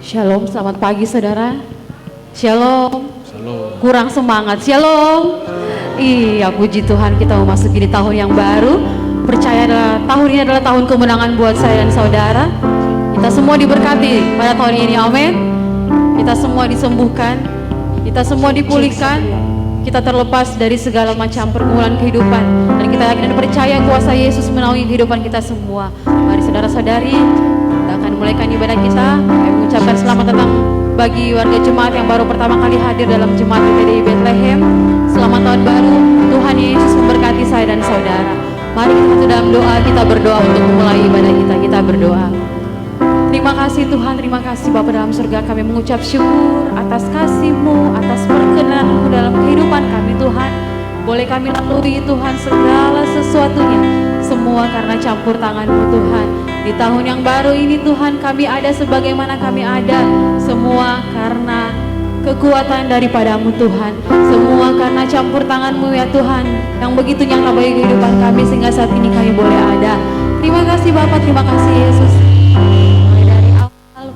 Shalom, selamat pagi saudara. Shalom. Kurang semangat. Shalom. Iya, puji Tuhan, kita memasuki di tahun yang baru. Percaya tahun ini adalah tahun kemenangan buat saya dan saudara. Kita semua diberkati pada tahun ini, amin. Kita semua disembuhkan, kita semua dipulihkan, kita terlepas dari segala macam pergumulan kehidupan, dan kita yakin dan percaya kuasa Yesus menaungi kehidupan kita semua. Mari saudara-saudari, kita akan mulaikan ibadah kita. Kami mengucapkan selamat datang bagi warga jemaat yang baru pertama kali hadir dalam jemaat GPDI Bethlehem. Selamat tahun baru, Tuhan Yesus memberkati saya dan saudara. Mari kita dalam doa, kita berdoa untuk memulai ibadah kita. Kita berdoa. Terima kasih Tuhan, terima kasih Bapa dalam surga, kami mengucap syukur atas kasih-Mu, atas perkenan-Mu dalam kehidupan kami Tuhan. Boleh kami lalui Tuhan segala sesuatunya, semua karena campur tangan-Mu Tuhan. Di tahun yang baru ini Tuhan, kami ada sebagaimana kami ada, semua karena kekuatan daripada-Mu Tuhan. Semua karena campur tangan-Mu ya Tuhan, yang begitu nyata bagi kehidupan kami sehingga saat ini kami boleh ada. Terima kasih Bapa, terima kasih Yesus.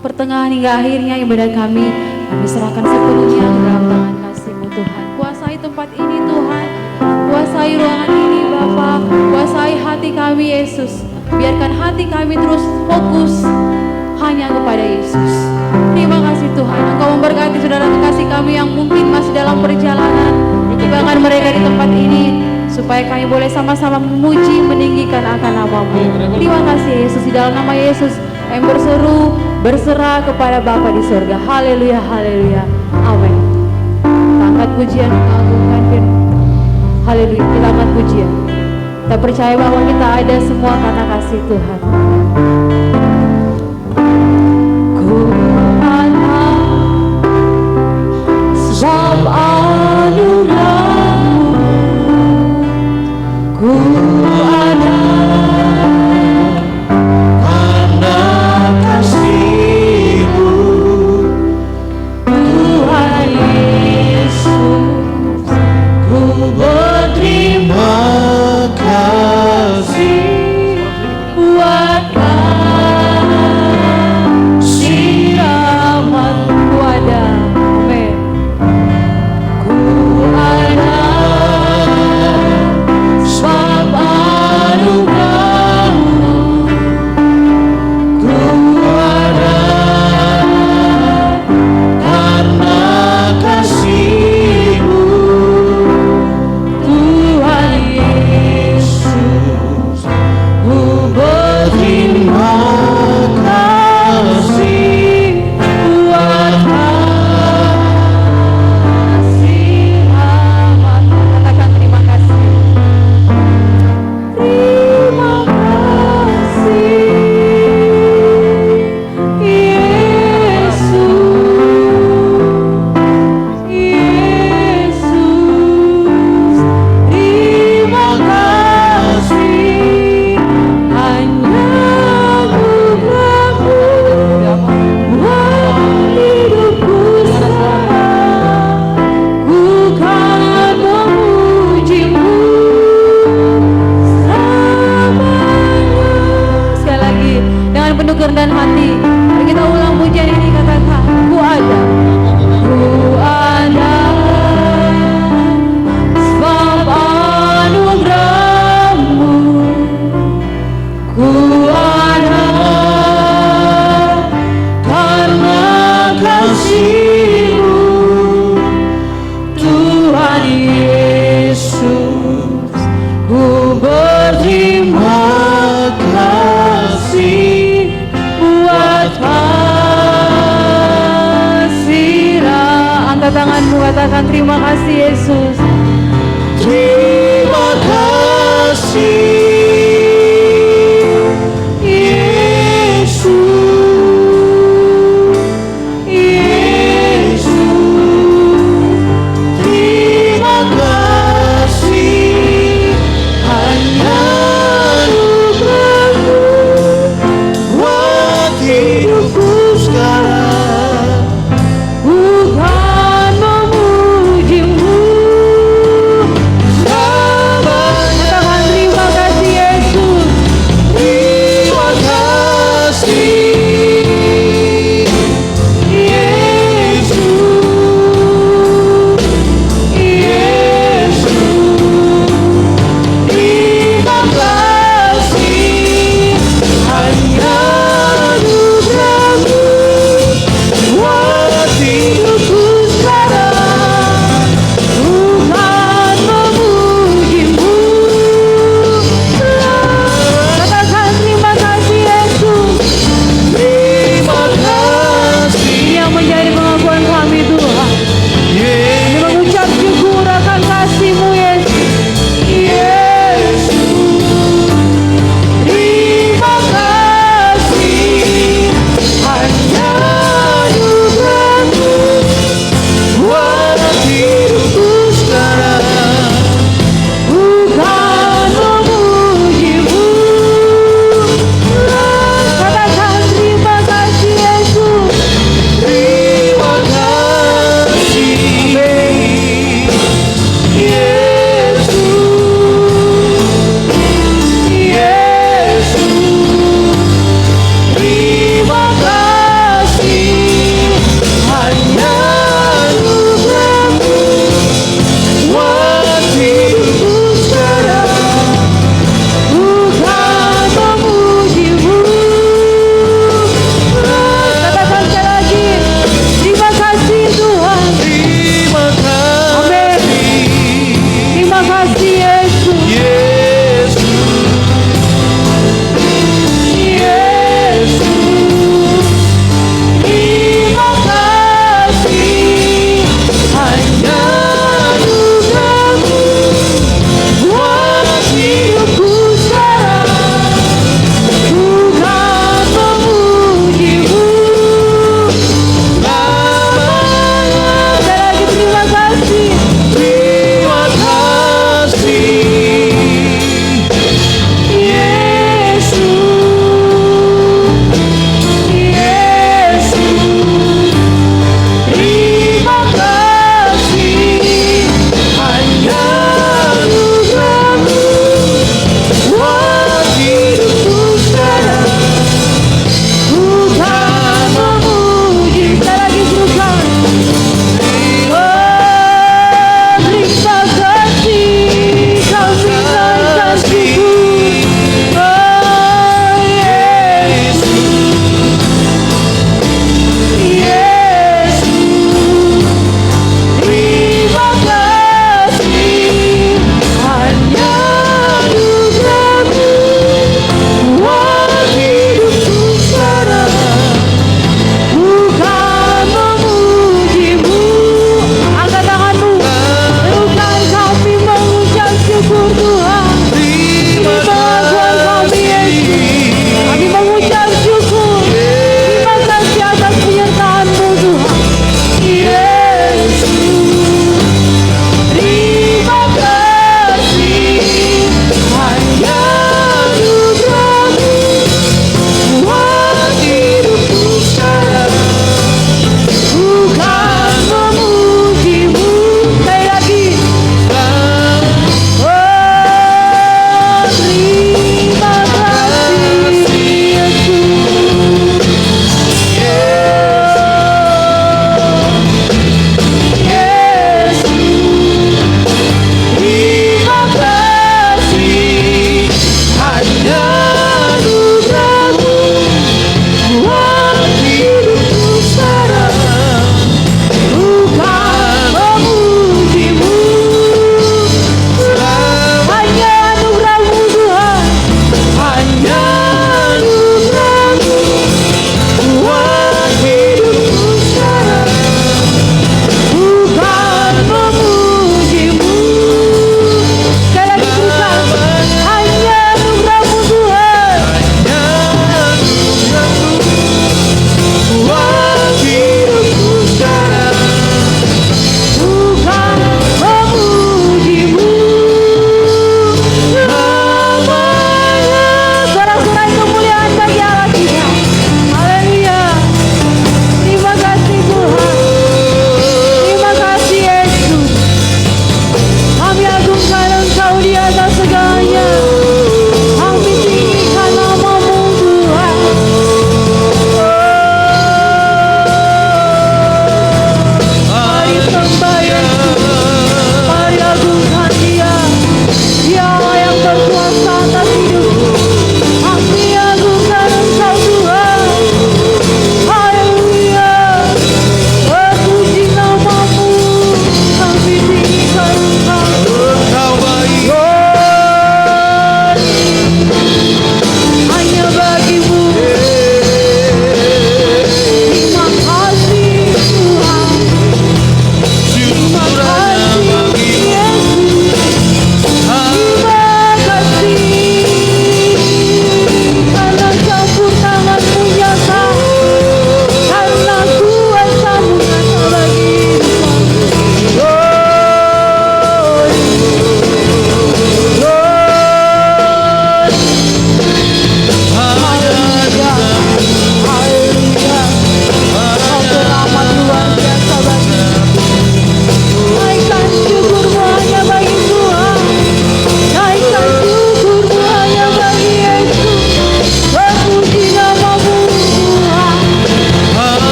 Pertengahan hingga akhirnya ibadah kami serahkan sepenuhnya ke dalam tangan kasih-Mu Tuhan. Kuasai tempat ini Tuhan, kuasai ruangan ini Bapa, kuasai hati kami Yesus. Biarkan hati kami terus fokus hanya kepada Yesus. Terima kasih Tuhan, Engkau memberkati saudara kekasih kami yang mungkin masih dalam perjalanan, bahkan mereka di tempat ini, supaya kami boleh sama-sama memuji, meninggikan akan nama-Mu. Terima kasih Yesus, di dalam nama Yesus kami berseru, berserah kepada Bapa di surga. Haleluya, haleluya, amin. Angkat pujian, mengagungkan firman. Haleluya, kita angkat pujian. Kita percaya bahwa kita ada semua karena kasih Tuhan. Ku ada sebab anugerah-Mu, ku ada katakan terima kasih Yesus. Terima kasih Yesus.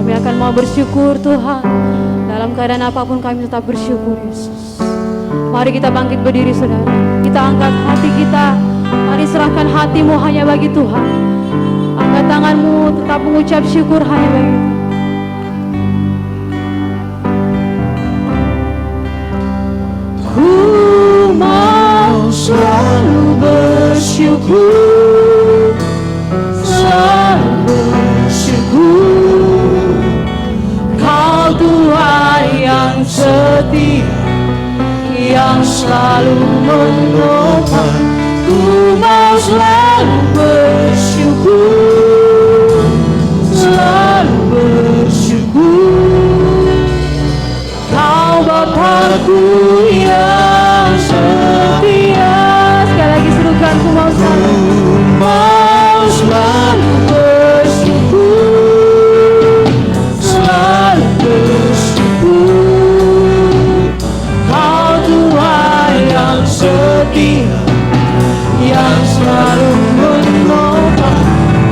Kami akan mau bersyukur Tuhan. Dalam keadaan apapun kami tetap bersyukur Yesus. Mari kita bangkit berdiri saudara. Kita angkat hati kita. Mari serahkan hatimu hanya bagi Tuhan. Angkat tanganmu, tetap mengucap syukur hanya bagi Tuhan. Ku mau selalu bersyukur, selalu bersyukur. Kau Tuhan yang setia, yang selalu menopang. Ku mau selalu bersyukur, selalu bersyukur. Kau Bapakku yang setia. Sekali lagi serukan, ku mau selalu bersyukur, selalu bersyukur. Kau Tuhan yang setia, yang selalu menopang.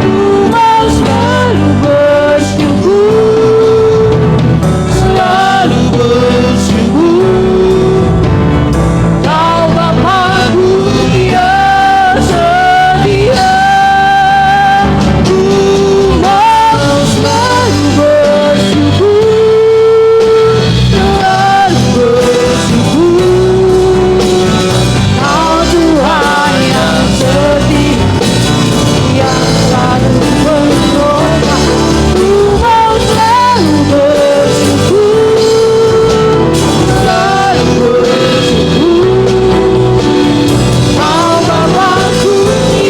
Ku mau selalu bersyukur, selalu bersyukur. Kau Bapakku yang setia. Ku mau selalu bersyukur, selalu bersyukur. Kau Tuhan yang setia, yang selalu menopang. Ku mau selalu bersyukur, selalu bersyukur. Kau Bapakku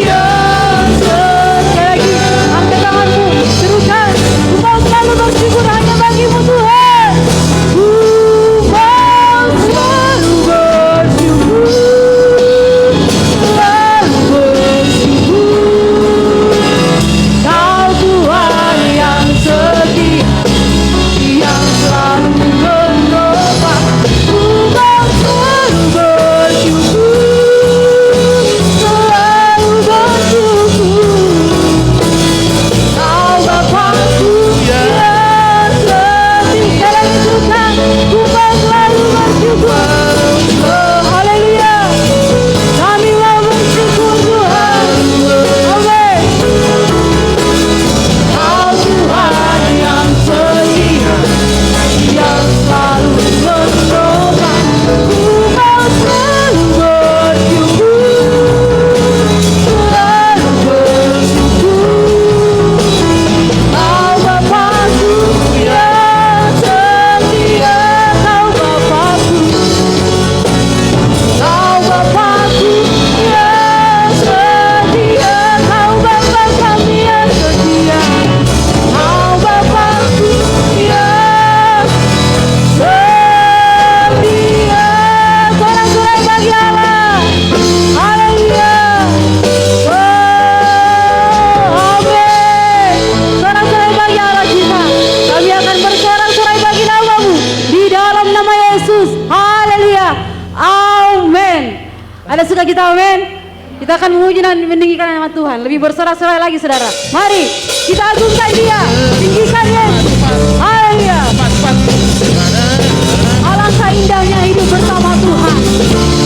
yang setia. Sekali lagi, angkat tanganmu, serukan. Ku mau selalu bersyukur hanya bagimu Tuhan. Ku mau selalu bersyukur, selalu bersyukur. Kau Tuhan yang setia, yang selalu menopang. Ku mau selalu bersyukur, selalu bersyukur. Kau Bapakku yang setia. Sekali lagi serukan, ku mau selalu bersyukur. Oh, haleluya. Kami mau bersyukur Tuhan. Amin. Kau Tuhan yang setia, yang selalu menopang. Ku mau selalu bersyukur, selalu bersyukur. Kau Bapakku yang setia. Kau Bapakku, Kau Bapakku yang setia. Kau Bapa kami yang setia. Kau Bapakku yang setia. Sorak-sorai bagi Allah. Haleluya. Oh, amin. Sorak-sorai bagi Allah kita. Kami akan bersorak-sorai bagi namamu di dalam nama Yesus. Haleluya. Amin. Ada sukacita, amin. Kita akan memuji dan meninggikan nama Tuhan. Lebih bersorak-sorai lagi saudara. Mari kita agungkan Dia, tinggikan Yesus. Haleluya. Alangkah indahnya hidup bersama Tuhan.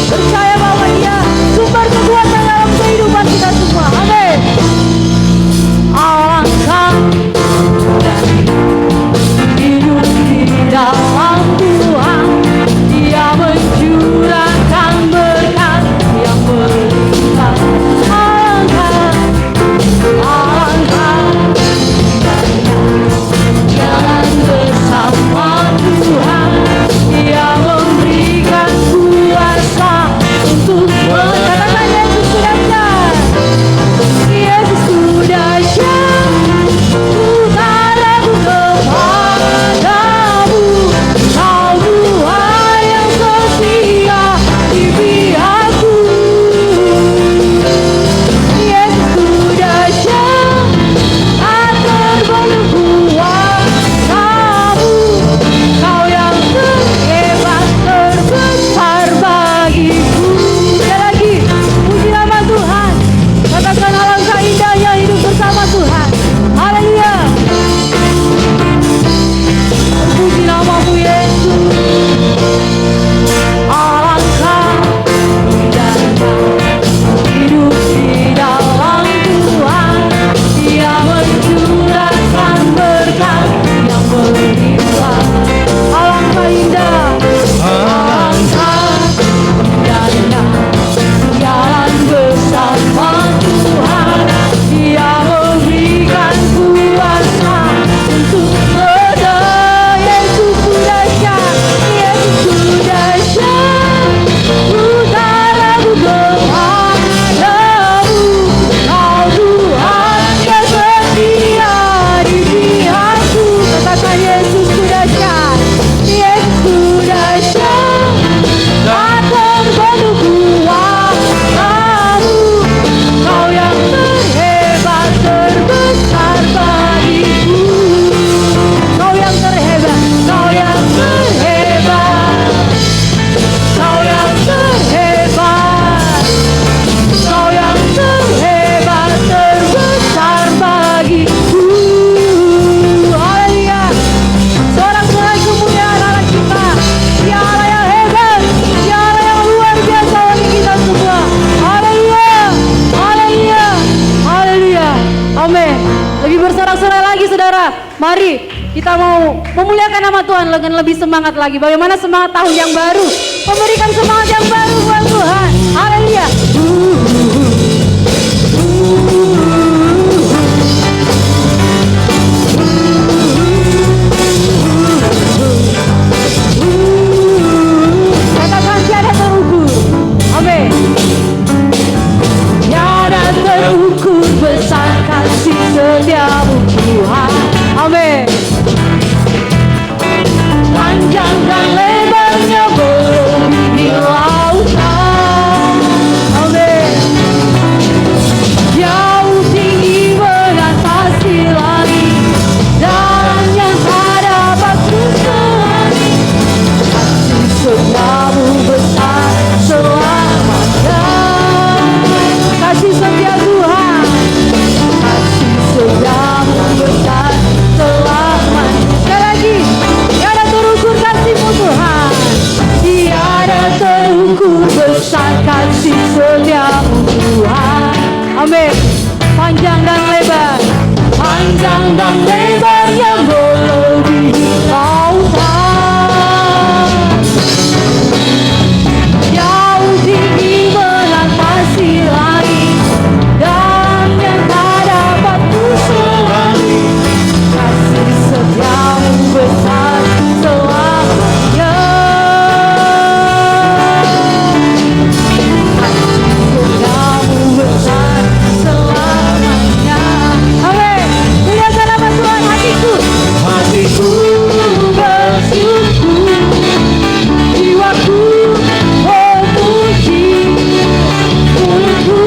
Percaya bahwa Dia sumber kekuatan dalam kehidupan kita semua. Amin. Alangkah dari hidup di dalam Tuhan. Dia mencurahkan berkat yang berlimpah. Alangkah, alangkah melimpah. Alangkah indah, alangkah indahnya jalan bersama Tuhan. Dia memberikan kuasa untuk berdaya. Yesus ku dahsyat, Yesus ku dahsyat. Utaraku kepadamu, Kau Tuhan yang setia di pihakku. Katakan Yesus ku dahsyat, Yesus ku dahsyat. Tak terbentuk kuasamu, Kau yang terhebat terbesar bagiku. Kau yang terhebat, Kau yang terhebat, Kau yang terhebat, Kau yang terhebat terbesar bagiku. Haleluya. Sorak-sorai kemuliaan Allah kita. Dia Allah yang hebat, Dia Allah yang luar biasa bagi kita semua. Haleluya, haleluya, haleluya. Amin. Lebih bersorak-sorai lagi saudara. Mari kita mau memuliakan nama Tuhan dengan lebih semangat lagi. Bagaimana semangat tahun yang baru? Memberikan semangat yang baru buat Tuhan. Haleluya. Katakan tiada terukur. Amin. Tiada terukur besar kasih setiamu Tuhan. Amin. Panjang dan lebarnya melebihi lautan. Amin. Jauh tinggi mengatasi langit, jalan yang tak dapat kuselami. Kasih setiamu besar selamanya. Kasih setia Tuhan, kasih setiamu besar selamanya. Sekali lagi, tiada terukur kasih-Mu Tuhan. Tiada terukur besar kasih setiamu Tuhan. Amin. Panjang dan lebar, panjang dan lebarnya melebihi lautan. Jauh tinggi mengatasi langit, dan yang tak dapat kuselami. Kasih setiamu besar selamanya. Kasih setiamu besar selamanya. Amin. Muliakan nama Tuhan hatiku. Hatiku bersyukur, jiwaku memuji, mulutku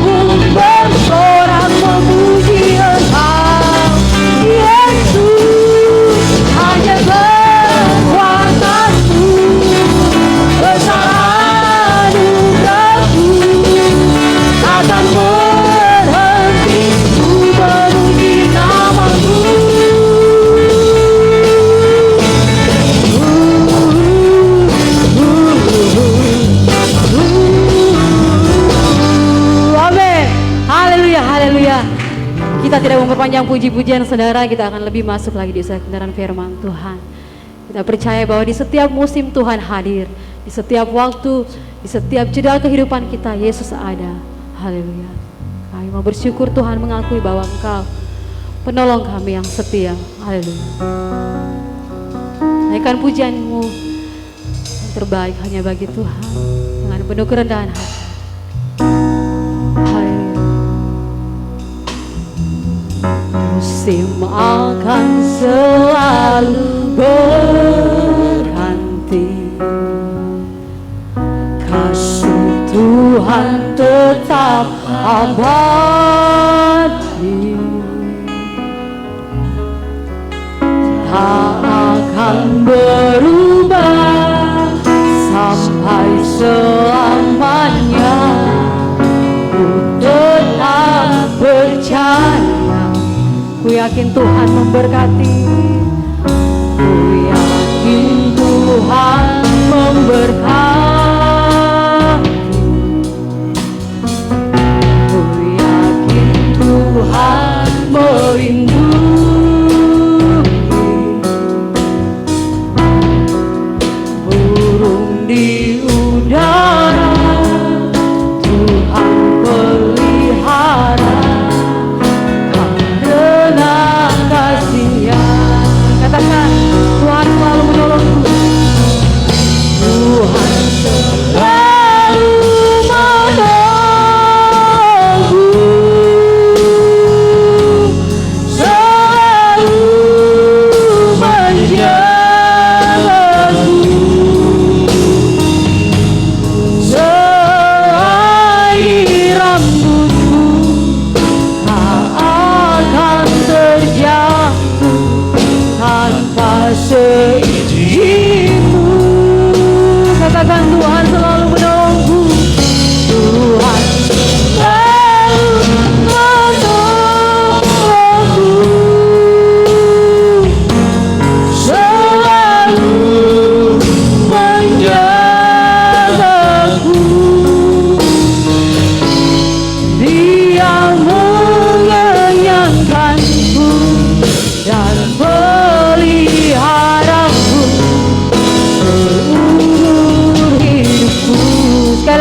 pun bersorak memuji Engkau. Yesus, hanya kekuatanmu, besar anugerahmu, takkan berhenti ku memuji nama-Mu. Amin. Haleluya, haleluya. Kita tidak memperpanjang puji-pujian saudara, kita akan lebih masuk lagi di kebenaran firman Tuhan. Kita percaya bahwa di setiap musim Tuhan hadir, di setiap waktu, di setiap jeda kehidupan kita Yesus ada. Haleluya. Kami mau bersyukur Tuhan, mengakui bahwa Engkau penolong kami yang setia. Haleluya. Naikkan pujian-Mu yang terbaik hanya bagi Tuhan dengan penuh kerendahan hati. Haleluya. Musim akan selalu berganti, kasih Tuhan tetap abadi, tak akan berubah sampai selamanya. Ku tetap percaya, ku yakin Tuhan memberkati, ku yakin Tuhan memberkati, ku yakin Tuhan melindungi.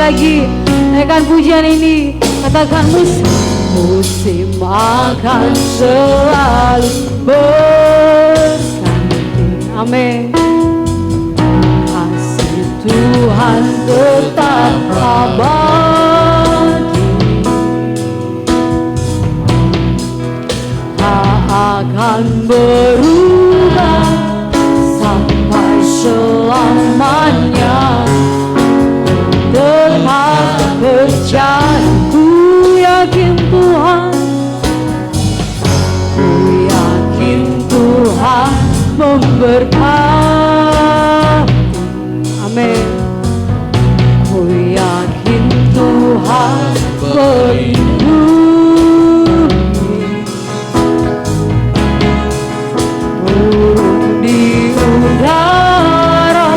lagi naikkan pujian ini, katakan musim akan selalu berganti. Amin. Kasih Tuhan tetap abadi, tak akan berubah sampai selamanya. Tetap percaya, ku yakin Tuhan, ku yakin Tuhan memberkati. Amin. Ku yakin Tuhan melindungi, burung di udara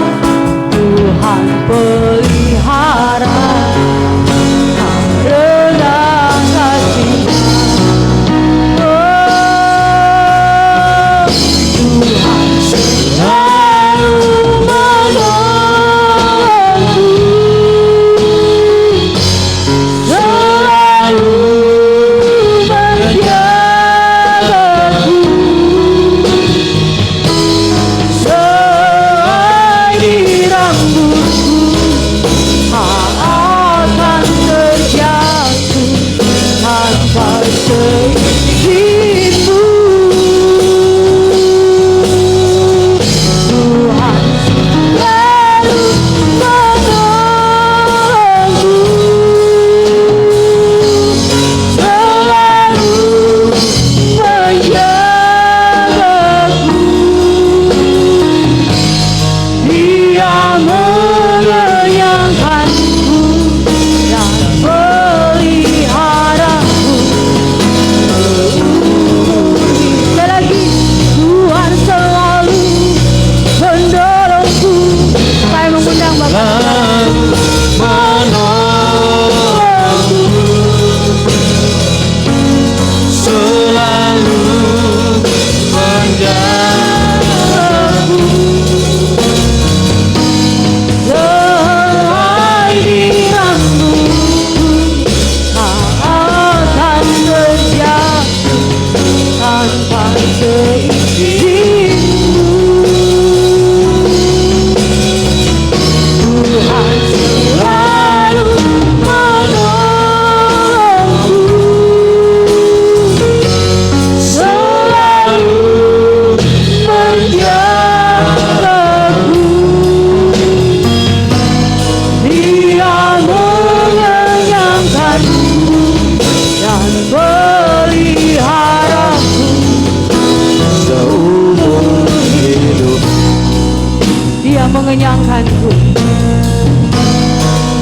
Tuhan pelihara, karena kasih Tuhan selalu menolongku, selalu menjagaku, selai di rambutku tak akan terjatuh tanpa seizinku. Tuhan selalu menolongku, selalu menjagaku. Dia mengenyangkanku dan peliharaku seumur hidup. Sekali lagi, Tuhan selalu mendorongku. Saya mengundang Bapak menolongku, selalu menjagaku, selai di rambutku tak akan terjatuh tanpa seizinku. Tuhan selalu menolongku, selalu menjagaku. Dia mengenyangkanku dan peliharaku seumur hidup. Dia mengenyangkanku,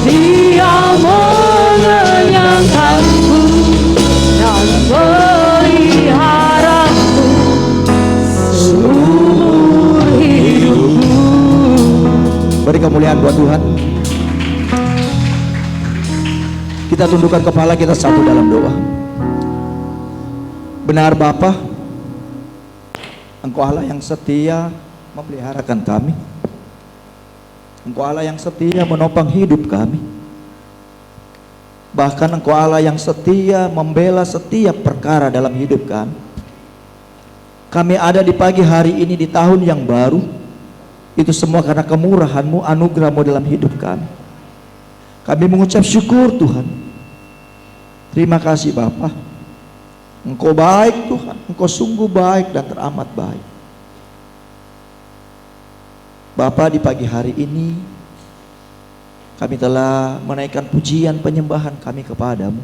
Dia mengenyangkanku dan peliharaku seumur hidupku. Beri kemuliaan buat Tuhan. Kita tundukkan kepala kita satu dalam doa. Benar Bapa, Engkau Allah yang setia memeliharakan kami. Engkau Allah yang setia menopang hidup kami. Bahkan Engkau Allah yang setia membela setiap perkara dalam hidup kami. Kami ada di pagi hari ini di tahun yang baru. Itu semua karena kemurahan-Mu, anugerah-Mu dalam hidup kami. Kami mengucap syukur Tuhan. Terima kasih Bapa. Engkau baik Tuhan, Engkau sungguh baik dan teramat baik. Bapa, di pagi hari ini kami telah menaikkan pujian penyembahan kami kepadamu.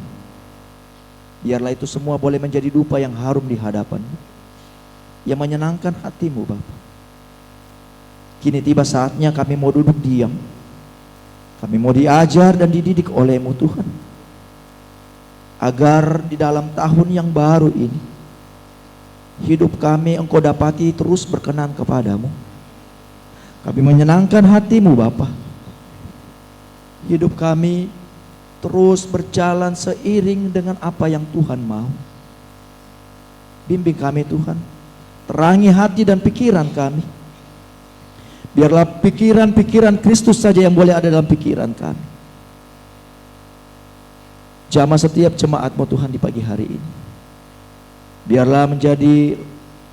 Biarlah itu semua boleh menjadi dupa yang harum di hadapan-Mu, yang menyenangkan hati-Mu Bapa. Kini tiba saatnya kami mau duduk diam. Kami mau diajar dan dididik oleh-Mu Tuhan, agar di dalam tahun yang baru ini hidup kami Engkau dapati terus berkenan kepadamu. Kami menyenangkan hati-Mu Bapa. Hidup kami terus berjalan seiring dengan apa yang Tuhan mau. Bimbing kami Tuhan, terangi hati dan pikiran kami. Biarlah pikiran-pikiran Kristus saja yang boleh ada dalam pikiran kami. Jamah setiap jemaat-Mu Tuhan di pagi hari ini. Biarlah menjadi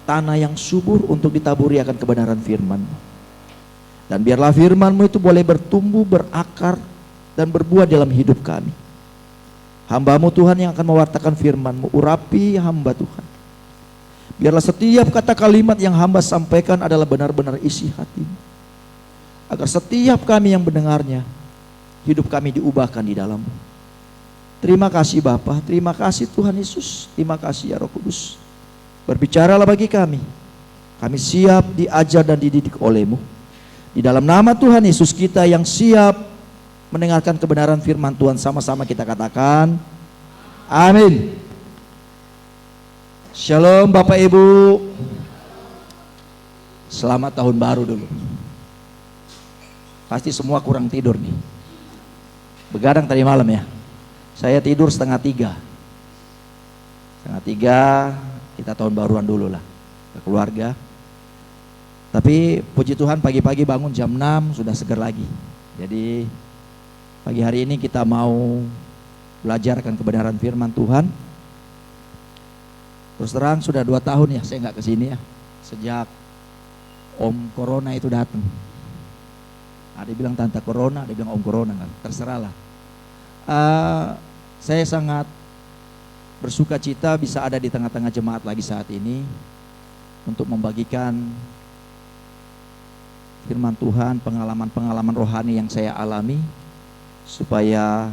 tanah yang subur untuk ditaburi akan kebenaran firman-Mu. Dan biarlah firman-Mu itu boleh bertumbuh, berakar, dan berbuah dalam hidup kami. Hamba-Mu Tuhan yang akan mewartakan firman-Mu, urapi hamba Tuhan. Biarlah setiap kata kalimat yang hamba sampaikan adalah benar-benar isi hati-Mu. Agar setiap kami yang mendengarnya, hidup kami diubahkan di dalam-Mu. Terima kasih Bapa, terima kasih Tuhan Yesus, terima kasih ya Roh Kudus. Berbicaralah bagi kami. Kami siap diajar dan dididik oleh-Mu. Di dalam nama Tuhan Yesus kita yang siap mendengarkan kebenaran firman Tuhan, sama-sama kita katakan amin. Shalom Bapak Ibu. Selamat tahun baru dulu. Pasti semua kurang tidur nih. Begadang tadi malam ya. Saya tidur 2:30. 2:30 kita tahun baruan dulu lah ke keluarga. Tapi puji Tuhan pagi-pagi bangun jam 6 sudah segar lagi. Jadi pagi hari ini kita mau belajarkan kebenaran firman Tuhan. Terus terang sudah 2 tahun ya saya nggak kesini ya. Sejak Om Corona itu datang. Ada bilang Tante Corona, ada bilang Om Corona kan. Terserah lah. Saya sangat bersuka cita bisa ada di tengah-tengah jemaat lagi saat ini untuk membagikan firman Tuhan, pengalaman-pengalaman rohani yang saya alami, supaya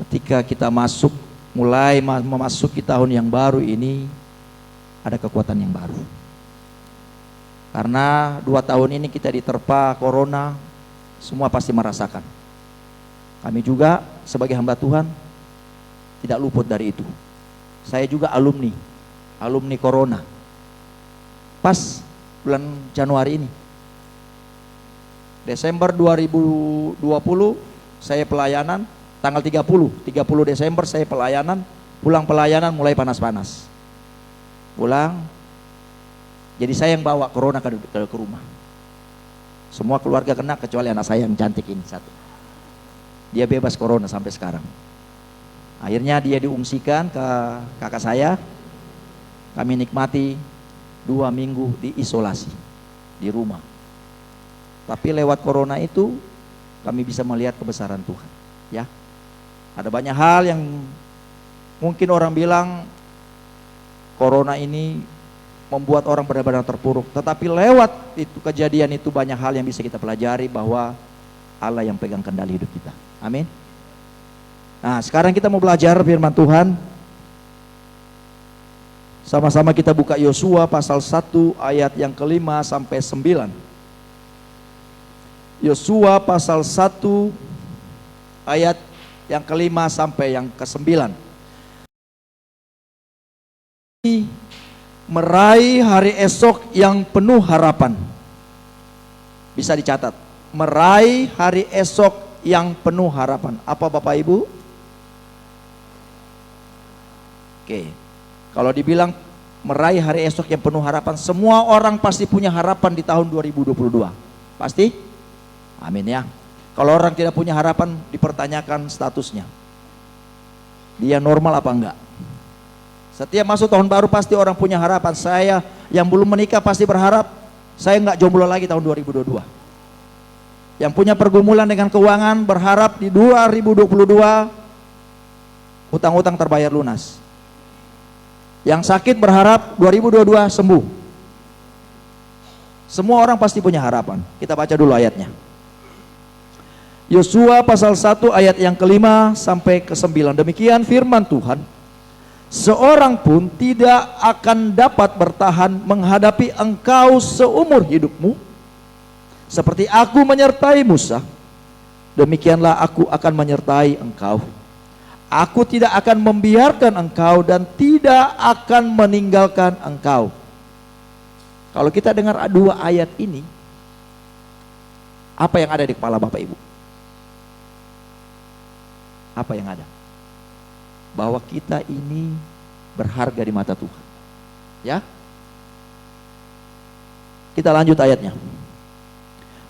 ketika kita mulai memasuki tahun yang baru ini ada kekuatan yang baru. Karena 2 tahun ini kita diterpa corona, semua pasti merasakan. Kami juga sebagai hamba Tuhan tidak luput dari itu. Saya juga alumni corona. Pas bulan Januari ini. Desember 2020 saya pelayanan, tanggal 30 Desember saya pelayanan, pulang pelayanan mulai panas-panas. Pulang, jadi saya yang bawa corona ke rumah. Semua keluarga kena kecuali anak saya yang cantik ini satu. Dia bebas corona sampai sekarang. Akhirnya dia diungsikan ke kakak saya. Kami nikmati 2 minggu diisolasi di rumah. Tapi lewat corona itu kami bisa melihat kebesaran Tuhan. Ya, ada banyak hal yang mungkin orang bilang corona ini membuat orang benar-benar terpuruk. Tetapi lewat itu kejadian itu banyak hal yang bisa kita pelajari bahwa Allah yang pegang kendali hidup kita. Amin. Nah, sekarang kita mau belajar firman Tuhan. Sama-sama kita buka Yosua pasal 1 ayat yang ke-5 sampai 9. Yosua pasal 1 ayat yang ke-5 sampai yang ke-9. Meraih hari esok yang penuh harapan. Bisa dicatat. Meraih hari esok yang penuh harapan. Apa Bapak Ibu? Oke. Kalau dibilang meraih hari esok yang penuh harapan, semua orang pasti punya harapan di tahun 2022. Pasti? Amin ya. Kalau orang tidak punya harapan, dipertanyakan statusnya. Dia normal apa enggak? Setiap masuk tahun baru pasti orang punya harapan. Saya yang belum menikah pasti berharap saya enggak jomblo lagi tahun 2022. Yang punya pergumulan dengan keuangan berharap di 2022 hutang-hutang terbayar lunas. Yang sakit berharap 2022 sembuh. Semua orang pasti punya harapan. Kita baca dulu ayatnya. Yosua pasal 1 ayat yang ke-5 sampai ke-9. Demikian firman Tuhan. Seorang pun tidak akan dapat bertahan menghadapi engkau seumur hidupmu. Seperti aku menyertai Musa, demikianlah aku akan menyertai engkau. Aku tidak akan membiarkan engkau dan tidak akan meninggalkan engkau. Kalau kita dengar 2 ayat ini, apa yang ada di kepala Bapak Ibu? Apa yang ada? Bahwa kita ini berharga di mata Tuhan. Ya? Kita lanjut ayatnya.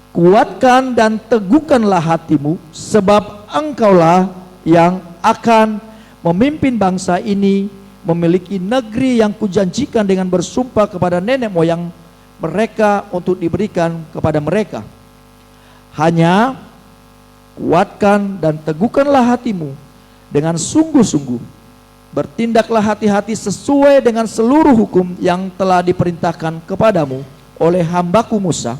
Kuatkan dan teguhkanlah hatimu, sebab engkaulah yang akan memimpin bangsa ini memiliki negeri yang kujanjikan dengan bersumpah kepada nenek moyang mereka untuk diberikan kepada mereka. Hanya kuatkan dan teguhkanlah hatimu dengan sungguh-sungguh. Bertindaklah hati-hati sesuai dengan seluruh hukum yang telah diperintahkan kepadamu oleh hambaku Musa.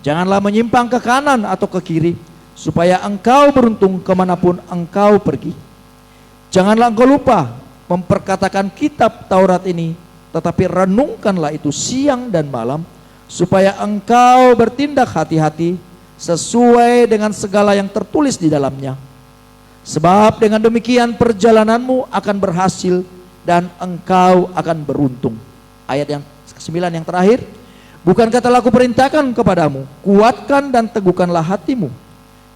Janganlah menyimpang ke kanan atau ke kiri, supaya engkau beruntung kemanapun engkau pergi. Janganlah engkau lupa memperkatakan kitab Taurat ini, tetapi renungkanlah itu siang dan malam, supaya engkau bertindak hati-hati sesuai dengan segala yang tertulis di dalamnya. Sebab dengan demikian perjalananmu akan berhasil dan engkau akan beruntung. Ayat yang ke-9 yang terakhir, bukankah telah kuperintahkan kepadamu, kuatkan dan teguhkanlah hatimu,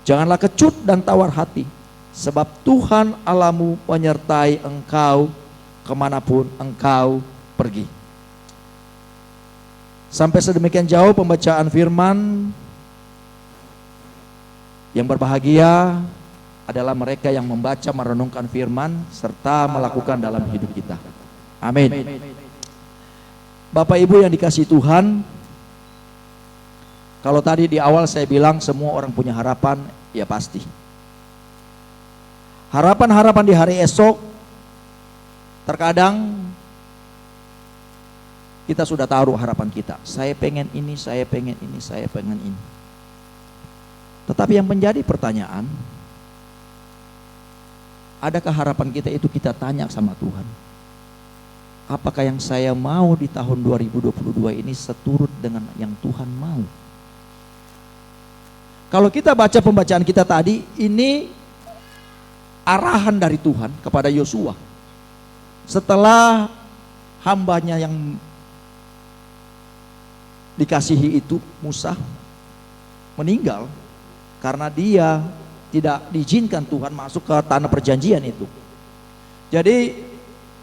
janganlah kecut dan tawar hati, sebab Tuhan Allahmu menyertai engkau kemanapun engkau pergi. Sampai sedemikian jauh pembacaan firman. Yang berbahagia adalah mereka yang membaca, merenungkan firman serta melakukan dalam hidup kita. Amin. Bapak Ibu yang dikasihi Tuhan, kalau tadi di awal saya bilang semua orang punya harapan, ya pasti. Harapan-harapan di hari esok, terkadang kita sudah taruh harapan kita. Saya pengen ini, saya pengen ini, saya pengen ini. Tetapi yang menjadi pertanyaan, adakah harapan kita itu kita tanya sama Tuhan? Apakah yang saya mau di tahun 2022 ini seturut dengan yang Tuhan mau? Kalau kita baca pembacaan kita tadi, ini arahan dari Tuhan kepada Yosua. Setelah hambanya yang dikasihi itu, Musa, meninggal karena dia tidak diizinkan Tuhan masuk ke tanah perjanjian itu. Jadi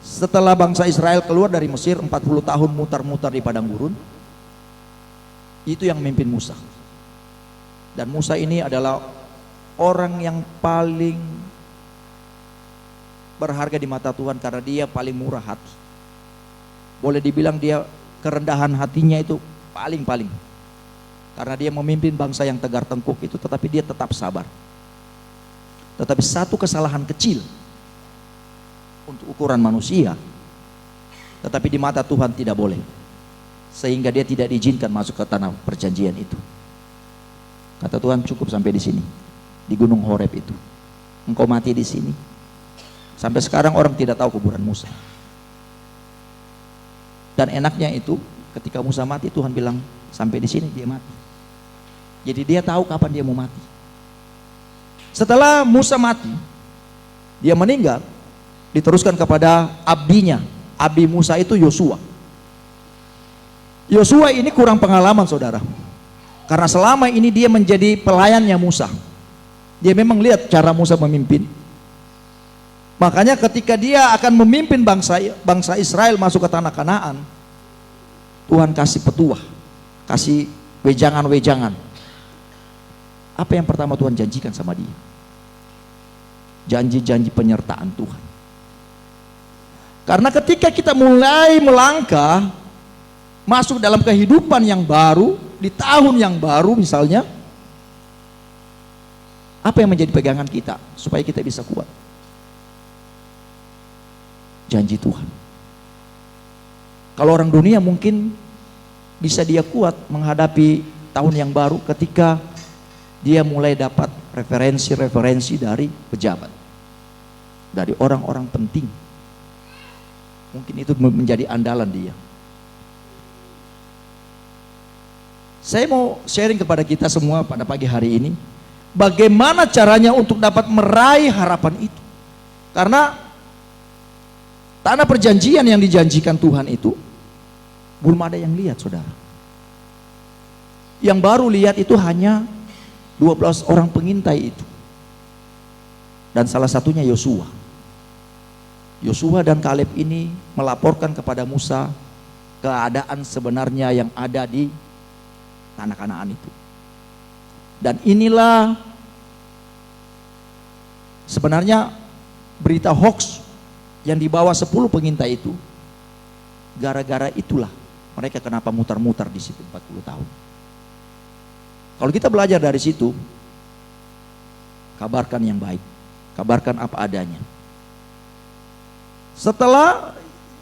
setelah bangsa Israel keluar dari Mesir 40 tahun mutar-mutar di padang gurun, itu yang memimpin Musa. Dan Musa ini adalah orang yang paling berharga di mata Tuhan karena dia paling murah hati. Boleh dibilang dia kerendahan hatinya itu paling. Karena dia memimpin bangsa yang tegar tengkuk itu, tetapi dia tetap sabar. Tetapi satu kesalahan kecil untuk ukuran manusia, tetapi di mata Tuhan tidak boleh, sehingga dia tidak diizinkan masuk ke tanah perjanjian itu. Kata Tuhan, cukup sampai di sini, di Gunung Horeb itu. Engkau mati di sini. Sampai sekarang orang tidak tahu kuburan Musa. Dan enaknya itu, ketika Musa mati, Tuhan bilang sampai di sini dia mati. Jadi dia tahu kapan dia mau mati. Setelah Musa mati, dia meninggal, diteruskan kepada abdinya. Abdi Musa itu Yosua. Yosua ini kurang pengalaman, saudara, karena selama ini dia menjadi pelayannya Musa. Dia memang lihat cara Musa memimpin. Makanya ketika dia akan memimpin bangsa Israel masuk ke tanah Kanaan, Tuhan kasih petuah, kasih wejangan-wejangan. Apa yang pertama Tuhan janjikan sama dia? Janji-janji penyertaan Tuhan. Karena ketika kita mulai melangkah masuk dalam kehidupan yang baru, di tahun yang baru misalnya, apa yang menjadi pegangan kita supaya kita bisa kuat? Janji Tuhan. Kalau orang dunia mungkin bisa dia kuat menghadapi tahun yang baru ketika dia mulai dapat referensi-referensi dari pejabat, dari orang-orang penting. Mungkin itu menjadi andalan dia. Saya mau sharing kepada kita semua pada pagi hari ini, bagaimana caranya untuk dapat meraih harapan itu. Karena tanah perjanjian yang dijanjikan Tuhan itu belum ada yang lihat, saudara. Yang baru lihat itu hanya 12 orang pengintai itu. Dan salah satunya Yosua. Yosua dan Kaleb ini melaporkan kepada Musa keadaan sebenarnya yang ada di tanah Kanaan itu. Dan inilah Sebenarnya berita hoax yang dibawa 10 pengintai itu, gara-gara itulah mereka kenapa mutar-mutar di situ 40 tahun. Kalau kita belajar dari situ, kabarkan yang baik, kabarkan apa adanya. Setelah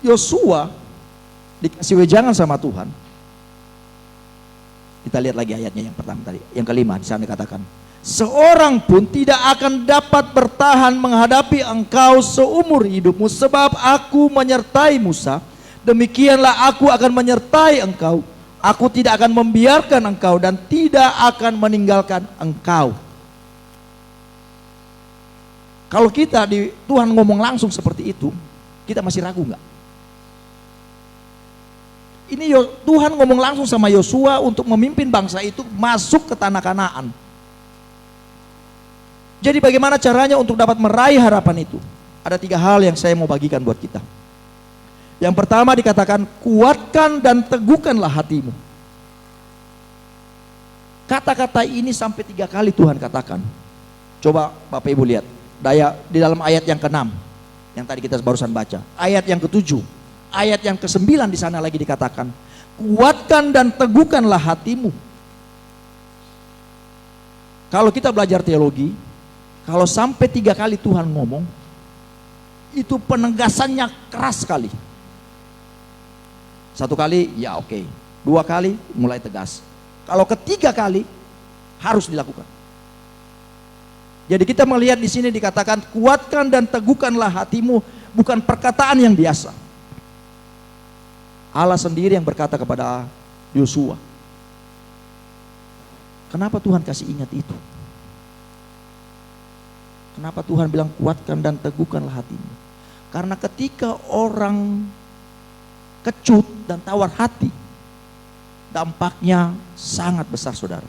Yosua dikasih wejangan sama Tuhan, kita lihat lagi ayatnya yang pertama tadi, yang kelima di sana dikatakan, seorang pun tidak akan dapat bertahan menghadapi engkau seumur hidupmu, sebab aku menyertai Musa, demikianlah aku akan menyertai engkau. Aku tidak akan membiarkan engkau dan tidak akan meninggalkan engkau. Kalau kita Tuhan ngomong langsung seperti itu, kita masih ragu nggak? Ini Tuhan ngomong langsung sama Yosua untuk memimpin bangsa itu masuk ke tanah Kanaan. Jadi bagaimana caranya untuk dapat meraih harapan itu? Ada 3 hal yang saya mau bagikan buat kita. Yang pertama dikatakan, kuatkan dan teguhkanlah hatimu. Kata-kata ini sampai 3 kali Tuhan katakan. Coba Bapak Ibu lihat, di dalam ayat yang ke-6 yang tadi kita barusan baca, ayat yang ke-7, ayat yang ke-9 di sana lagi dikatakan, kuatkan dan teguhkanlah hatimu. Kalau kita belajar teologi, kalau sampai 3 kali Tuhan ngomong, itu penegasannya keras sekali. 1 kali ya oke, 2 kali mulai tegas. Kalau ketiga kali harus dilakukan. Jadi kita melihat di sini dikatakan, kuatkan dan teguhkanlah hatimu, bukan perkataan yang biasa. Allah sendiri yang berkata kepada Yosua. Kenapa Tuhan kasih ingat itu? Kenapa Tuhan bilang kuatkan dan teguhkanlah hatimu? Karena ketika orang kecut dan tawar hati, dampaknya sangat besar, saudara.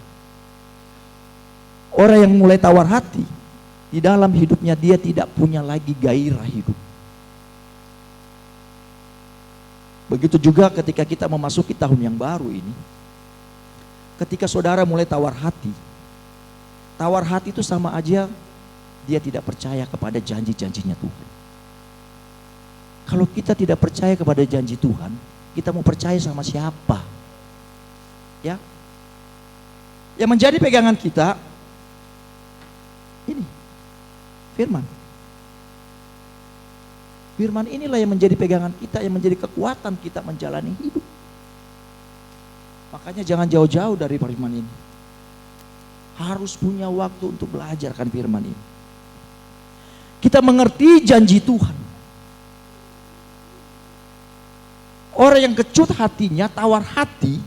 Orang yang mulai tawar hati, di dalam hidupnya dia tidak punya lagi gairah hidup. Begitu juga ketika kita memasuki tahun yang baru ini, ketika saudara mulai tawar hati itu sama aja dia tidak percaya kepada janji-janjinya Tuhan. Kalau kita tidak percaya kepada janji Tuhan, kita mau percaya sama siapa? Ya, yang menjadi pegangan kita ini firman. Firman inilah yang menjadi pegangan kita, yang menjadi kekuatan kita menjalani hidup. Makanya jangan jauh-jauh dari firman ini. Harus punya waktu untuk belajarkan firman ini. Kita mengerti janji Tuhan. Orang yang kecut hatinya, tawar hati,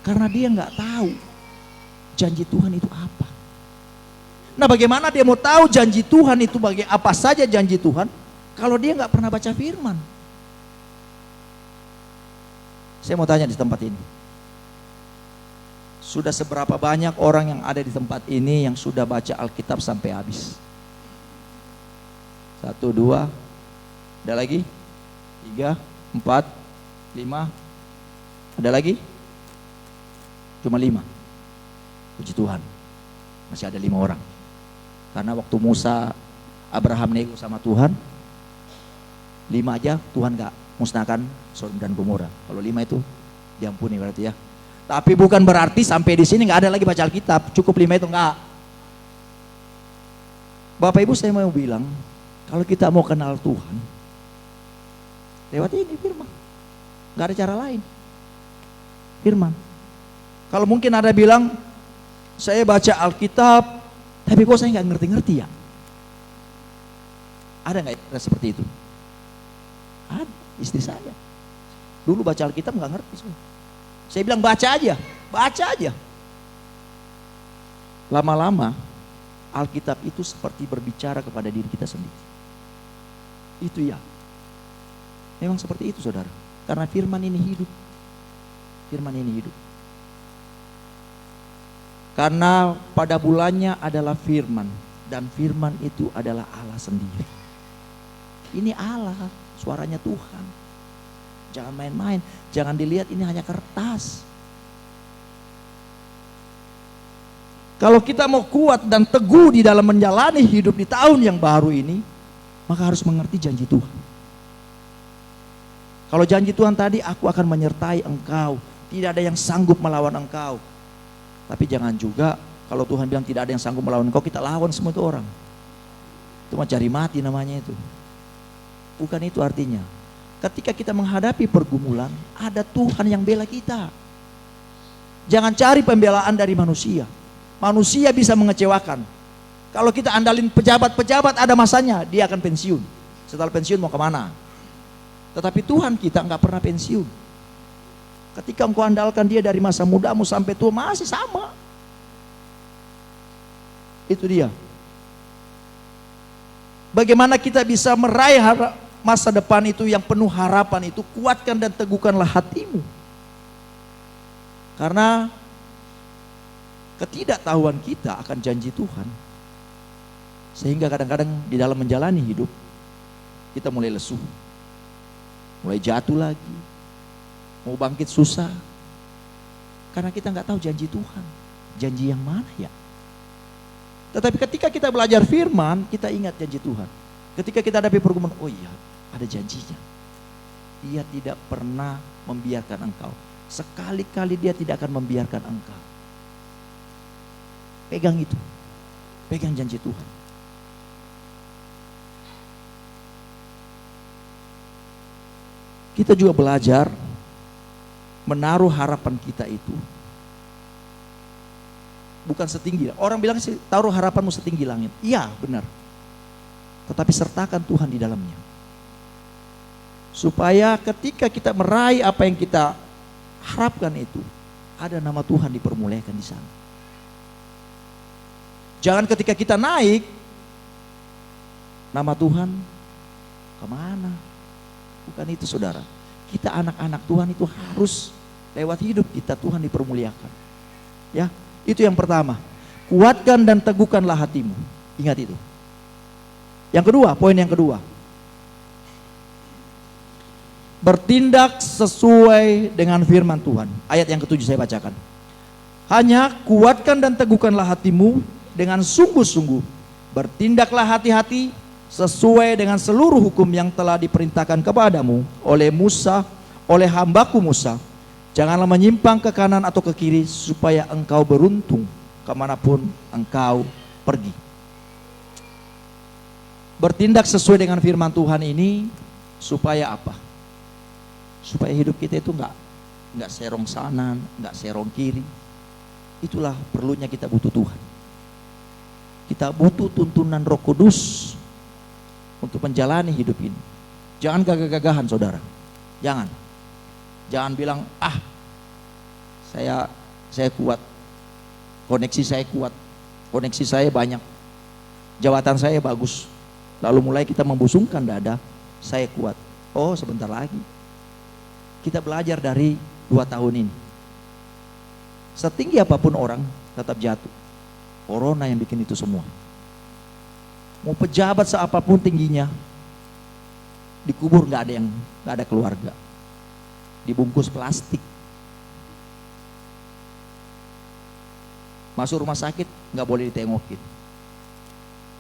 karena dia nggak tahu janji Tuhan itu apa. Nah, bagaimana dia mau tahu janji Tuhan itu apa saja janji Tuhan kalau dia nggak pernah baca firman? Saya mau tanya di tempat ini, sudah seberapa banyak orang yang ada di tempat ini yang sudah baca Alkitab sampai habis? 1, 2, ada lagi? 3, 4, 5, ada lagi? Cuma 5. Puji Tuhan, masih ada 5 orang. Karena waktu Musa, Abraham nego sama Tuhan, 5 aja Tuhan gak musnahkan Sodom dan Gomora. Kalau 5 itu diampuni berarti ya. Tapi bukan berarti sampai di sini nggak ada lagi baca Alkitab, cukup 5 itu enggak. Bapak Ibu, saya mau bilang, kalau kita mau kenal Tuhan, lewat ini firman. Nggak ada cara lain. Firman. Kalau mungkin ada bilang, saya baca Alkitab, tapi kok saya nggak ngerti-ngerti ya? Ada nggak seperti itu? Ada, istri saya. Dulu baca Alkitab nggak ngerti. Saya bilang baca aja. Lama-lama Alkitab itu seperti berbicara kepada diri kita sendiri. Itu ya. Memang seperti itu, saudara. Karena firman ini hidup. Firman ini hidup. Karena pada bulannya adalah firman, dan firman itu adalah Allah sendiri. Ini Allah, suaranya Tuhan. Jangan main-main, jangan dilihat ini hanya kertas. Kalau kita mau kuat dan teguh di dalam menjalani hidup di tahun yang baru ini, maka harus mengerti janji Tuhan. Kalau janji Tuhan tadi, aku akan menyertai engkau, tidak ada yang sanggup melawan engkau. Tapi jangan juga kalau Tuhan bilang tidak ada yang sanggup melawan engkau, kita lawan semua itu orang. Itu mah cari mati namanya itu. Bukan itu artinya. Ketika kita menghadapi pergumulan, ada Tuhan yang bela kita. Jangan cari pembelaan dari manusia. Manusia bisa mengecewakan. Kalau kita andalin pejabat-pejabat, ada masanya dia akan pensiun. Setelah pensiun mau kemana? Tetapi Tuhan kita nggak pernah pensiun. Ketika engkau andalkan dia dari masa mudamu sampai tua, masih sama. Itu dia. Bagaimana kita bisa meraih masa depan itu yang penuh harapan itu? Kuatkan dan teguhkanlah hatimu. Karena ketidaktahuan kita akan janji Tuhan, sehingga kadang-kadang di dalam menjalani hidup kita mulai lesu, mulai jatuh lagi, mau bangkit susah, karena kita nggak tahu janji Tuhan, janji yang mana ya. Tetapi ketika kita belajar firman, kita ingat janji Tuhan. Ketika kita hadapi pergumulan, oh iya, ada janjinya. Dia tidak pernah membiarkan engkau. Sekali-kali dia tidak akan membiarkan engkau. Pegang itu. Pegang janji Tuhan. Kita juga belajar menaruh harapan kita itu bukan setinggi. Orang bilang sih taruh harapanmu setinggi langit. Iya, benar. Tetapi sertakan Tuhan di dalamnya. Supaya ketika kita meraih apa yang kita harapkan itu, ada nama Tuhan dipermuliakan di sana. Jangan ketika kita naik, nama Tuhan kemana? Bukan itu saudara. Kita anak-anak Tuhan itu harus lewat hidup kita Tuhan dipermuliakan. Ya, itu yang pertama. Kuatkan dan teguhkanlah hatimu. Ingat itu. Yang kedua, poin yang kedua. Bertindak sesuai dengan firman Tuhan. Ayat yang ketujuh saya bacakan. Hanya kuatkan dan teguhkanlah hatimu dengan sungguh-sungguh. Bertindaklah hati-hati sesuai dengan seluruh hukum yang telah diperintahkan kepadamu oleh Musa, oleh hambaku Musa. Janganlah menyimpang ke kanan atau ke kiri, supaya engkau beruntung kemanapun engkau pergi. Bertindak sesuai dengan firman Tuhan ini supaya apa? Supaya hidup kita itu enggak serong sana, enggak serong kiri. Itulah perlunya kita butuh Tuhan. Kita butuh tuntunan Roh Kudus untuk menjalani hidup ini. Jangan gagah-gagahan saudara. Jangan bilang, saya kuat. Koneksi saya kuat. Koneksi saya banyak. Jabatan saya bagus. Lalu mulai kita membusungkan dada, saya kuat. Oh, sebentar lagi. Kita belajar dari 2 tahun ini. Setinggi apapun orang tetap jatuh. Corona yang bikin itu semua. Mau pejabat seapapun tingginya, dikubur nggak ada keluarga, dibungkus plastik. Masuk rumah sakit nggak boleh ditengokin.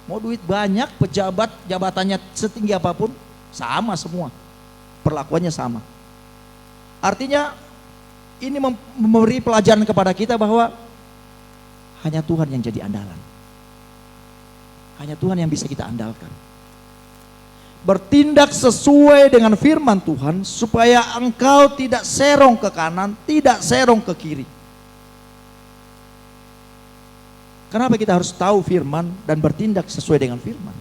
Mau duit banyak, pejabat jabatannya setinggi apapun, sama semua, perlakuannya sama. Artinya ini memberi pelajaran kepada kita bahwa hanya Tuhan yang jadi andalan. Hanya Tuhan yang bisa kita andalkan. Bertindak sesuai dengan firman Tuhan supaya engkau tidak serong ke kanan, tidak serong ke kiri. Kenapa kita harus tahu firman dan bertindak sesuai dengan firman?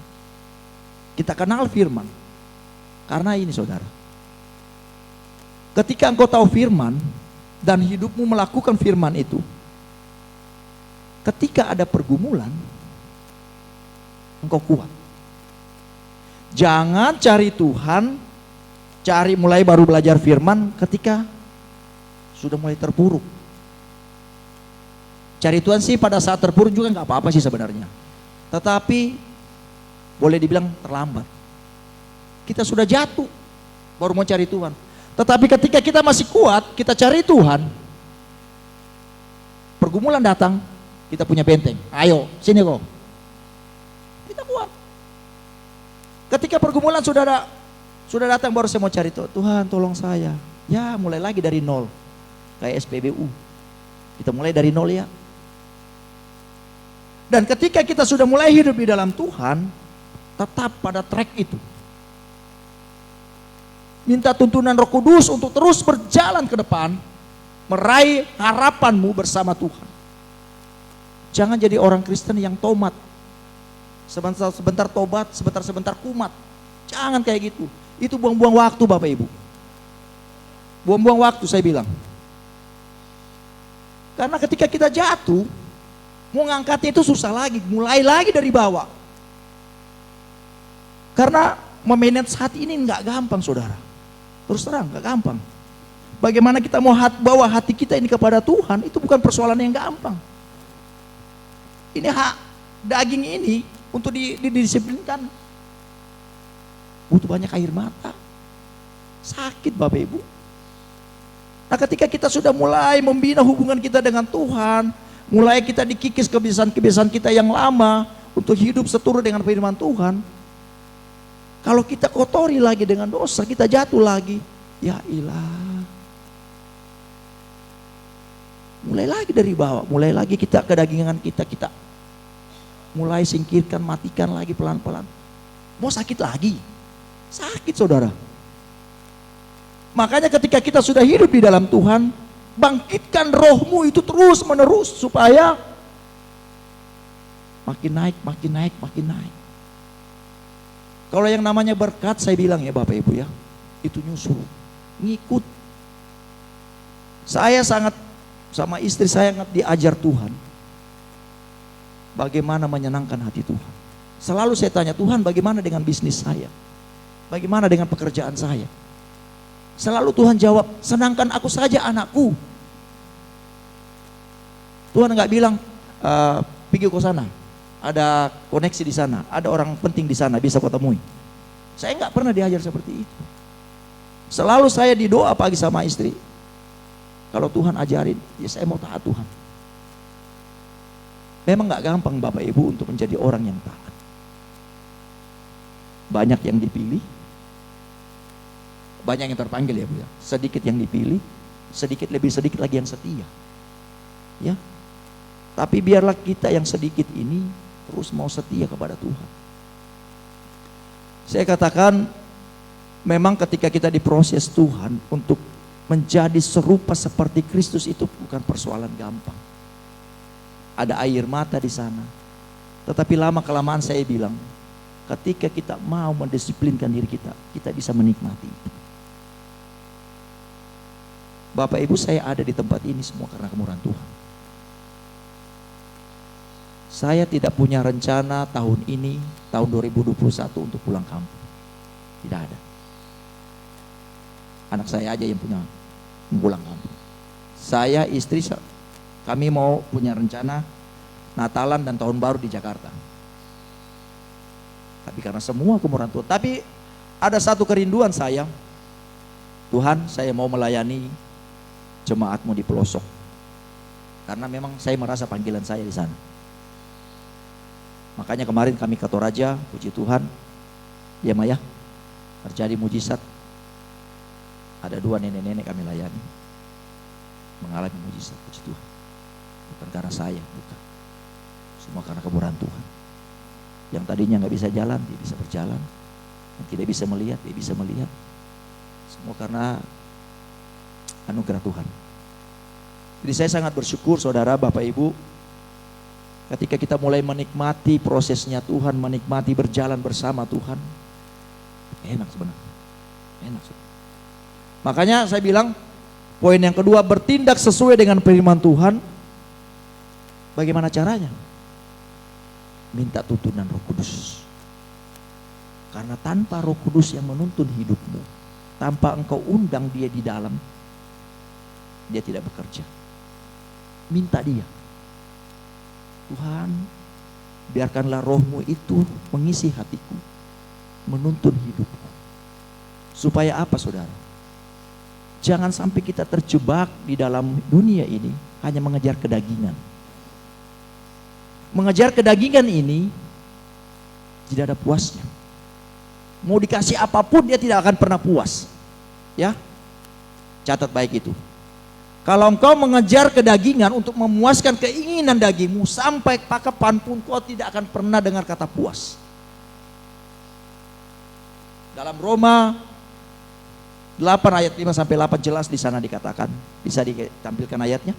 Kita kenal firman. Karena ini saudara, ketika engkau tahu firman dan hidupmu melakukan firman itu, ketika ada pergumulan, engkau kuat. Jangan cari Tuhan, cari mulai baru belajar firman ketika sudah mulai terpuruk. Cari Tuhan sih pada saat terpuruk juga nggak apa-apa sih sebenarnya. Tetapi boleh dibilang terlambat. Kita sudah jatuh, baru mau cari Tuhan. Tetapi ketika kita masih kuat, kita cari Tuhan, pergumulan datang, Kita punya benteng. Ayo, sini kok. Kita kuat. Ketika pergumulan sudah datang, baru saya mau cari Tuhan, tolong saya. Ya, mulai lagi dari nol. Kayak SPBU. Kita mulai dari nol ya. Dan ketika kita sudah mulai hidup di dalam Tuhan, tetap pada track itu. Minta tuntunan Roh Kudus untuk terus berjalan ke depan, meraih harapanmu bersama Tuhan. Jangan jadi orang Kristen yang tomat. Sebentar tobat, sebentar kumat. Jangan kayak gitu. Itu buang-buang waktu Bapak Ibu. Buang-buang waktu saya bilang. Karena ketika kita jatuh, mau ngangkatnya itu susah lagi, mulai lagi dari bawah. Karena memanage hati ini nggak gampang saudara. Terus terang nggak gampang. Bagaimana kita mau bawa hati kita ini kepada Tuhan, itu bukan persoalan yang gampang. Ini hak daging ini untuk didisiplinkan butuh banyak air mata, sakit Bapak Ibu. Nah ketika kita sudah mulai membina hubungan kita dengan Tuhan, mulai kita dikikis kebiasaan-kebiasaan kita yang lama untuk hidup seturut dengan firman Tuhan. Kalau kita kotori lagi dengan dosa, kita jatuh lagi, ya ilah. Mulai lagi dari bawah, mulai lagi kita kedagingan kita mulai singkirkan, matikan lagi pelan-pelan. Mau sakit lagi, sakit saudara. Makanya ketika kita sudah hidup di dalam Tuhan, bangkitkan rohmu itu terus menerus supaya makin naik, makin naik, makin naik. Kalau yang namanya berkat, saya bilang ya Bapak Ibu ya, itu nyusul, ngikut. Saya sangat sama istri saya sangat diajar Tuhan bagaimana menyenangkan hati Tuhan. Selalu saya tanya, Tuhan bagaimana dengan bisnis saya? Bagaimana dengan pekerjaan saya? Selalu Tuhan jawab, senangkan aku saja anakku. Tuhan nggak bilang, pergi ke sana, ada koneksi di sana, ada orang penting di sana bisa kau temui. Saya nggak pernah diajar seperti itu. Selalu saya didoa pagi sama istri, kalau Tuhan ajarin, ya saya mau taat Tuhan. Memang nggak gampang Bapak Ibu untuk menjadi orang yang taat. Banyak yang dipilih, banyak yang terpanggil ya Bu ya. Sedikit yang dipilih, sedikit lebih sedikit lagi yang setia. Ya. Tapi biarlah kita yang sedikit ini terus mau setia kepada Tuhan. Saya katakan memang ketika kita diproses Tuhan untuk menjadi serupa seperti Kristus itu bukan persoalan gampang. Ada air mata di sana. Tetapi lama kelamaan saya bilang, ketika kita mau mendisiplinkan diri kita, kita bisa menikmati itu. Bapak Ibu, saya ada di tempat ini semua karena kemurahan Tuhan. Saya tidak punya rencana tahun ini, tahun 2021 untuk pulang kampung. Tidak ada. Anak saya aja yang punya pulang kampung. Saya, istri, kami mau punya rencana Natalan dan Tahun Baru di Jakarta. Tapi karena semua kemurahan Tuhan. Tapi ada satu kerinduan saya. Tuhan, saya mau melayani jemaatmu di pelosok. Karena memang saya merasa panggilan saya di sana. Makanya kemarin kami ke Toraja, puji Tuhan, ya Maya, terjadi mujizat. Ada 2 nenek-nenek kami layani, mengalami mujizat, puji Tuhan. Bukan karena saya, bukan. Semua karena kemurahan Tuhan. Yang tadinya nggak bisa jalan, dia bisa berjalan. Yang tidak bisa melihat, dia bisa melihat. Semua karena anugerah Tuhan. Jadi saya sangat bersyukur saudara, Bapak Ibu, ketika kita mulai menikmati prosesnya Tuhan, menikmati berjalan bersama Tuhan, enak sebenarnya, enak. Makanya saya bilang, poin yang kedua, bertindak sesuai dengan firman Tuhan. Bagaimana caranya? Minta tuntunan Roh Kudus. Karena tanpa Roh Kudus yang menuntun hidupmu, tanpa engkau undang dia di dalam, dia tidak bekerja. Minta dia. Tuhan, biarkanlah rohmu itu mengisi hatiku, menuntun hidupku. Supaya apa saudara? Jangan sampai kita terjebak di dalam dunia ini hanya mengejar kedagingan. Mengejar kedagingan ini tidak ada puasnya. Mau dikasih apapun dia tidak akan pernah puas. Ya, catat baik itu. Kalau engkau mengejar kedagingan untuk memuaskan keinginan dagingmu, sampai kapanpun kau tidak akan pernah dengar kata puas. Dalam Roma 8 ayat 5 sampai 8 jelas di sana dikatakan. Bisa ditampilkan ayatnya?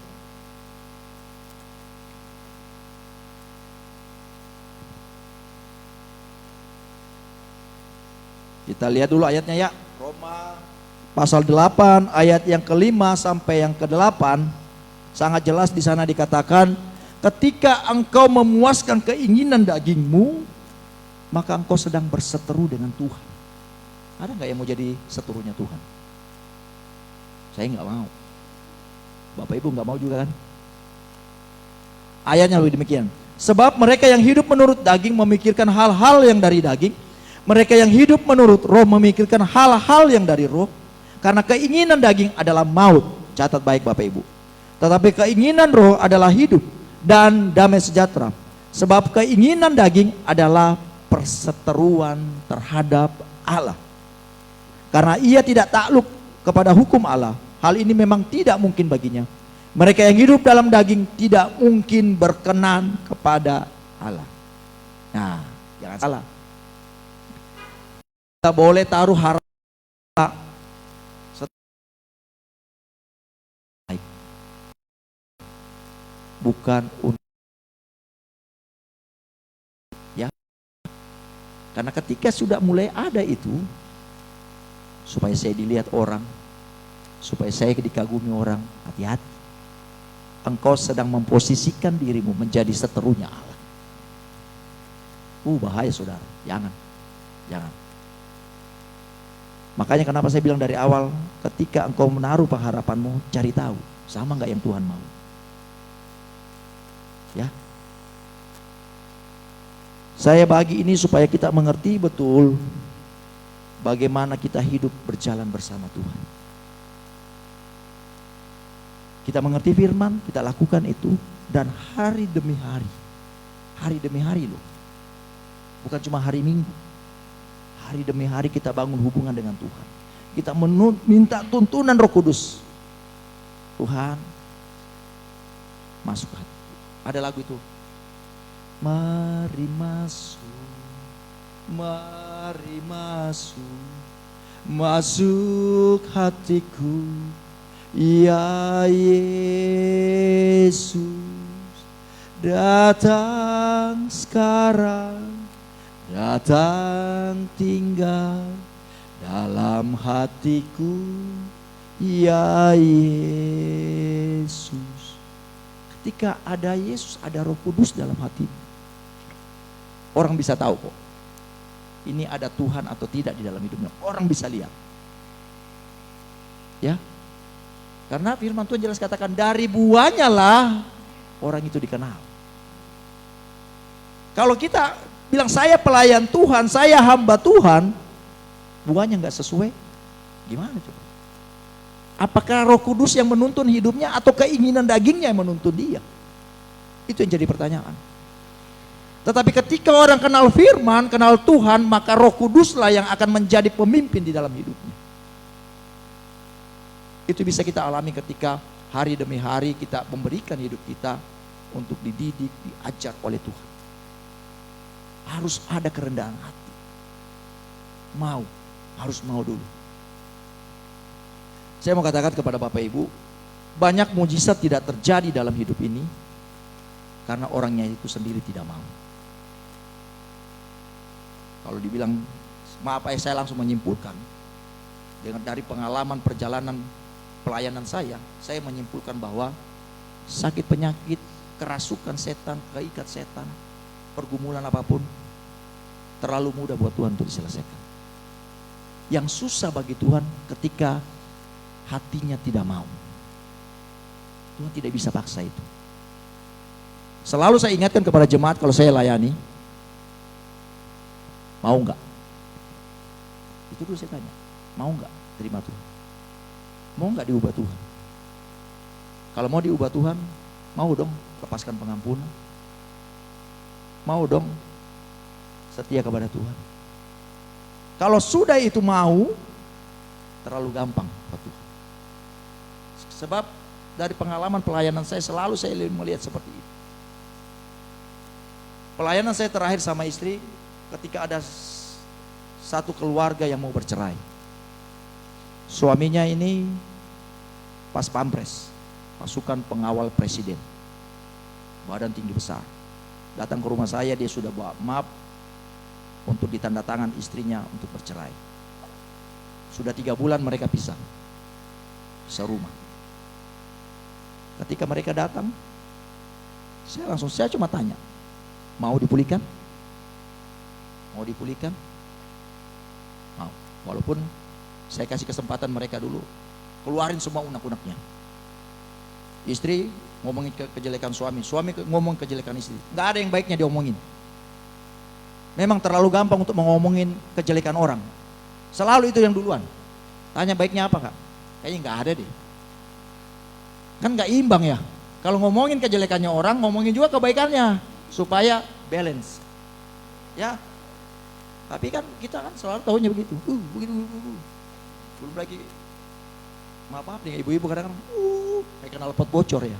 Kita lihat dulu ayatnya ya. Roma pasal 8 ayat yang ke-5 sampai yang ke-8 sangat jelas di sana dikatakan, ketika engkau memuaskan keinginan dagingmu, maka engkau sedang berseteru dengan Tuhan. Ada nggak yang mau jadi seterunya Tuhan? Saya nggak mau. Bapak Ibu nggak mau juga kan? Ayatnya lebih demikian. Sebab mereka yang hidup menurut daging memikirkan hal-hal yang dari daging. Mereka yang hidup menurut roh memikirkan hal-hal yang dari roh. Karena keinginan daging adalah maut. Catat baik Bapak Ibu. Tetapi keinginan roh adalah hidup dan damai sejahtera. Sebab keinginan daging adalah perseteruan terhadap Allah. Karena ia tidak takluk kepada hukum Allah. Hal ini memang tidak mungkin baginya. Mereka yang hidup dalam daging tidak mungkin berkenan kepada Allah. Nah, jangan salah. Kita boleh taruh harapan bukan untuk ya. Karena ketika sudah mulai ada itu, supaya saya dilihat orang, supaya saya dikagumi orang, hati-hati. Engkau sedang memposisikan dirimu menjadi seterunya Allah. Bahaya saudara, jangan. Makanya kenapa saya bilang dari awal, ketika engkau menaruh pengharapanmu, cari tahu, sama nggak yang Tuhan mau. Ya. Saya bagi ini supaya kita mengerti betul bagaimana kita hidup berjalan bersama Tuhan. Kita mengerti firman, kita lakukan itu, dan hari demi hari loh. Bukan cuma hari Minggu. Hari demi hari kita bangun hubungan dengan Tuhan. Kita minta tuntunan Roh Kudus. Tuhan, masuk hati. Ada lagu itu. Mari masuk, masuk hatiku, ya Yesus, datang sekarang, datang tinggal dalam hatiku, ya Yesus. Ketika ada Yesus, ada Roh Kudus dalam hati, orang bisa tahu kok ini ada Tuhan atau tidak di dalam hidupnya. Orang bisa lihat. Ya. Karena firman Tuhan jelas katakan, dari buahnya lah orang itu dikenal. Kalau kita bilang saya pelayan Tuhan, saya hamba Tuhan, buahnya nggak sesuai, gimana coba? Apakah Roh Kudus yang menuntun hidupnya atau keinginan dagingnya yang menuntun dia? Itu yang jadi pertanyaan. Tetapi ketika orang kenal firman, kenal Tuhan, maka Roh Kuduslah yang akan menjadi pemimpin di dalam hidupnya. Itu bisa kita alami ketika hari demi hari kita memberikan hidup kita untuk dididik, diajar oleh Tuhan. Harus ada kerendahan hati. Harus mau dulu. Saya mau katakan kepada Bapak Ibu, banyak mujizat tidak terjadi dalam hidup ini karena orangnya itu sendiri tidak mau. Kalau dibilang maaf saya langsung menyimpulkan dengan dari pengalaman perjalanan pelayanan saya menyimpulkan bahwa sakit penyakit, kerasukan setan, keikat setan, pergumulan apapun terlalu mudah buat Tuhan untuk diselesaikan. Yang susah bagi Tuhan ketika hatinya tidak mau. Tuhan tidak bisa paksa itu. Selalu saya ingatkan kepada jemaat kalau saya layani, mau enggak? Itu dulu saya tanya, mau enggak terima Tuhan? Mau enggak diubah Tuhan? Kalau mau diubah Tuhan, mau dong lepaskan pengampunan. mau dong setia kepada Tuhan. Kalau sudah itu mau, terlalu gampang buat Tuhan. Sebab dari pengalaman pelayanan saya selalu saya melihat seperti itu. Pelayanan saya terakhir sama istri ketika ada satu keluarga yang mau bercerai. Suaminya ini pas pampres, pasukan pengawal presiden, badan tinggi besar. Datang ke rumah saya, dia sudah bawa map untuk ditandatangan istrinya untuk bercerai. Sudah 3 bulan mereka pisah serumah. Ketika mereka datang, saya cuma tanya, mau dipulihkan? Mau dipulihkan? Mau. Walaupun saya kasih kesempatan mereka dulu keluarin semua unek-uneknya. Istri ngomongin kejelekan suami, suami ngomong kejelekan istri. Nggak ada yang baiknya diomongin. Memang terlalu gampang untuk ngomongin kejelekan orang. Selalu itu yang duluan. Tanya baiknya apa, Kak? Kayaknya nggak ada deh. Kan nggak imbang ya. Kalau ngomongin kejelekannya orang, ngomongin juga kebaikannya supaya balance. Ya. Tapi kan kita kan selalu tahunya begitu. Begitu. Belum lagi maaf nih ibu-ibu kadang-kadang kayak kenal pot bocor ya.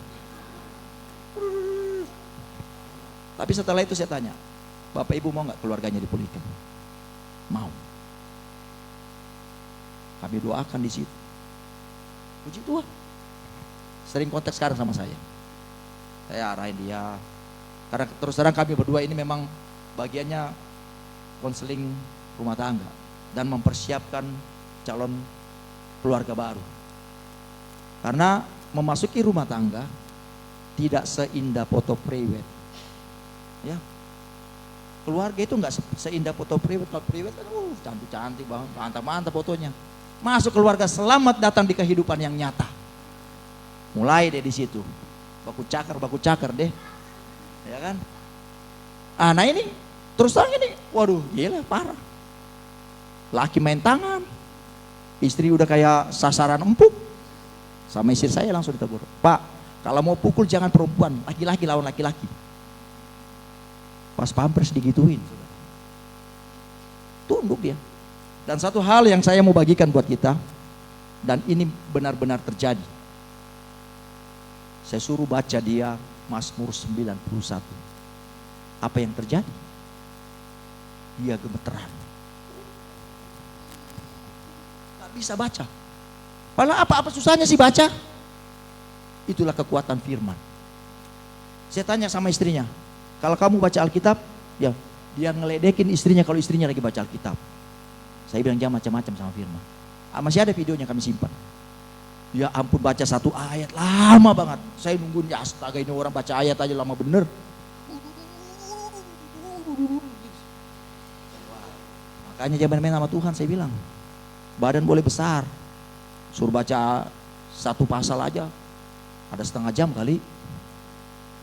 Tapi setelah itu saya tanya, Bapak Ibu mau nggak keluarganya dipulihkan? Mau. Kami doakan di situ. Puji Tuhan. Sering kontak sekarang sama saya. Saya arahin dia. Karena terus terang kami berdua ini memang bagiannya konseling rumah tangga dan mempersiapkan calon keluarga baru. Karena memasuki rumah tangga tidak seindah foto prewed. Ya. Keluarga itu enggak seindah foto prewed. Kalau prewed kan cantik-cantik banget, mantap-mantap fotonya. Masuk keluarga, selamat datang di kehidupan yang nyata. Mulai deh di situ. Baku cakar deh. Ya kan? Nah ini terus terang ini, waduh gila parah. Laki main tangan, istri udah kayak sasaran empuk. Sama istri saya langsung ditegur, Pak, kalau mau pukul jangan perempuan, laki-laki lawan laki-laki. Pas pampres digituin, tunduk dia. Dan satu hal yang saya mau bagikan buat kita, dan ini benar-benar terjadi. Saya suruh baca dia Mazmur 91. Apa yang terjadi? Dia gemeteran. Gak bisa baca. Padahal apa susahnya sih baca? Itulah kekuatan firman. Saya tanya sama istrinya, kalau kamu baca Alkitab, ya dia ngeledekin istrinya kalau istrinya lagi baca Alkitab. Saya bilang jangan macam-macam sama firman. Masih ada videonya kami simpan. Ya ampun baca satu ayat lama banget. Saya nungguin ya astaga ini orang baca ayat aja lama bener. Makanya jangan main sama Tuhan saya bilang. Badan boleh besar. Suruh baca satu pasal aja. Ada setengah jam kali.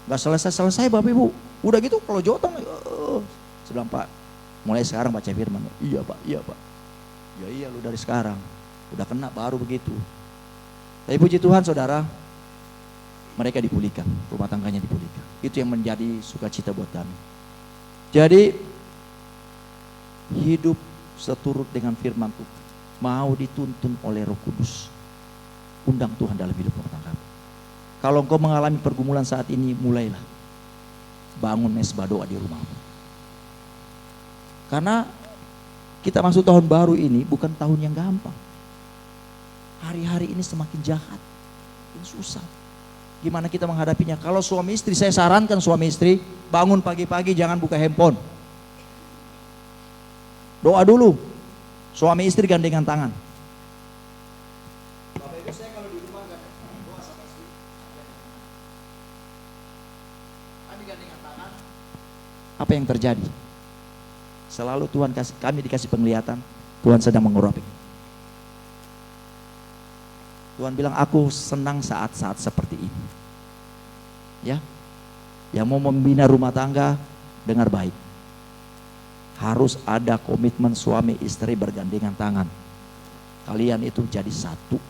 Gak selesai Bapak Ibu. Udah gitu kalau jotong. Saya bilang Pak mulai sekarang baca firman. Iya Pak. Ya iya lu dari sekarang. Udah kena baru begitu. Tapi puji Tuhan saudara, mereka dipulihkan, rumah tangganya dipulihkan. Itu yang menjadi sukacita buat kami. Jadi hidup seturut dengan firman Tuhan, mau dituntun oleh Roh Kudus. Undang Tuhan dalam hidup rumah tangga. Kalau engkau mengalami pergumulan saat ini, mulailah bangun mesbah doa di rumahmu. Karena kita masuk tahun baru ini bukan tahun yang gampang. Hari-hari ini semakin jahat, ini susah. Gimana kita menghadapinya? Kalau suami istri, saya sarankan suami istri bangun pagi-pagi jangan buka handphone. Doa dulu, suami istri gandengan tangan. Bapak Ibu saya kalau di rumah doa sama istri, kami gandengan tangan. Apa yang terjadi? Selalu Tuhan kami dikasih penglihatan, Tuhan sedang mengurapi. Tuhan bilang aku senang saat-saat seperti ini. Ya. Yang mau membina rumah tangga dengar baik. Harus ada komitmen suami istri bergandengan tangan. Kalian itu jadi satu.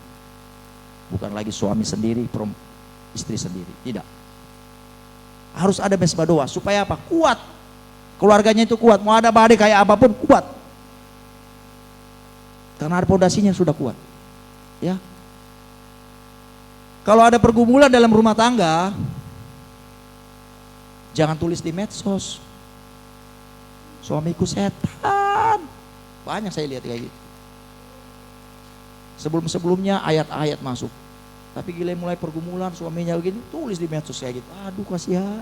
Bukan lagi suami sendiri, istri sendiri. Tidak. Harus ada mesbah doa supaya apa? Kuat. Keluarganya itu kuat, mau ada badai kayak apapun kuat. Karena ada pondasinya sudah kuat. Ya. Kalau ada pergumulan dalam rumah tangga, jangan tulis di medsos. Suamiku setan. Banyak saya lihat kayak gitu. Sebelum-sebelumnya ayat-ayat masuk. Tapi gila mulai pergumulan suaminya begini, tulis di medsos kayak gitu. Aduh kasihan.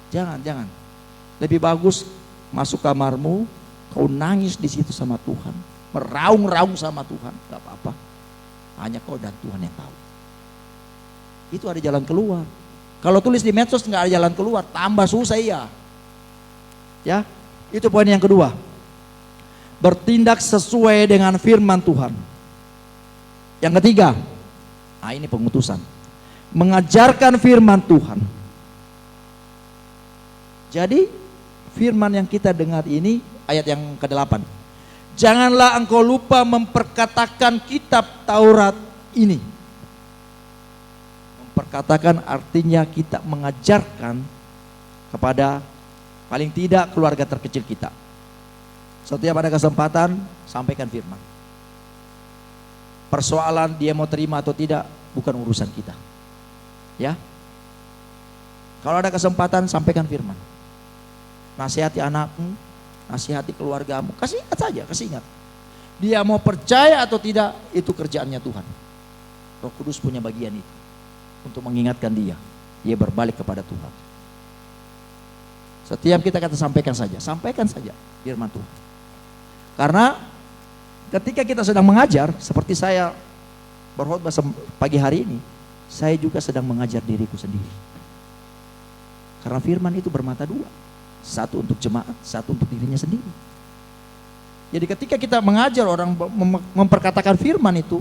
Jangan. Lebih bagus masuk kamarmu, kau nangis di situ sama Tuhan, meraung-raung sama Tuhan, gak apa-apa. Hanya kau dan Tuhan yang tahu. Itu ada jalan keluar. Kalau tulis di medsos nggak ada jalan keluar, tambah susah ya. Ya, itu poin yang kedua. Bertindak sesuai dengan firman Tuhan. Yang ketiga, nah ini pengutusan. Mengajarkan firman Tuhan. Jadi firman yang kita dengar ini ayat yang ke-8. Janganlah engkau lupa memperkatakan kitab Taurat ini. Memperkatakan artinya kita mengajarkan kepada paling tidak keluarga terkecil kita. Setiap ada kesempatan sampaikan firman. Persoalan dia mau terima atau tidak bukan urusan kita. Ya. Kalau ada kesempatan sampaikan firman. Nasihati anakmu, nasihati keluargamu, kasih ingat saja, kasih ingat. Dia mau percaya atau tidak, itu kerjaannya Tuhan. Roh Kudus punya bagian itu untuk mengingatkan dia berbalik kepada Tuhan. Setiap kita kata sampaikan saja firman Tuhan. Karena ketika kita sedang mengajar, seperti saya berkhotbah pagi hari ini, saya juga sedang mengajar diriku sendiri. Karena firman itu bermata dua. Satu untuk jemaat, satu untuk dirinya sendiri. Jadi ketika kita mengajar orang memperkatakan firman itu,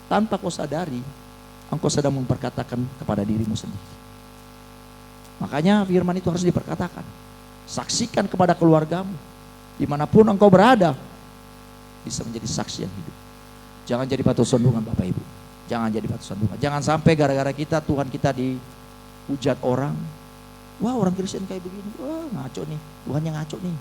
tanpa kau sadari, engkau sedang memperkatakan kepada dirimu sendiri. Makanya firman itu harus diperkatakan. Saksikan kepada keluargamu, dimanapun engkau berada, bisa menjadi saksi yang hidup. Jangan jadi batu sandungan Bapak Ibu. Jangan jadi batu sandungan. Jangan sampai gara-gara kita, Tuhan kita dihujat orang. Wah orang Kristen kayak begini, wah ngaco nih, Tuhan yang ngaco nih.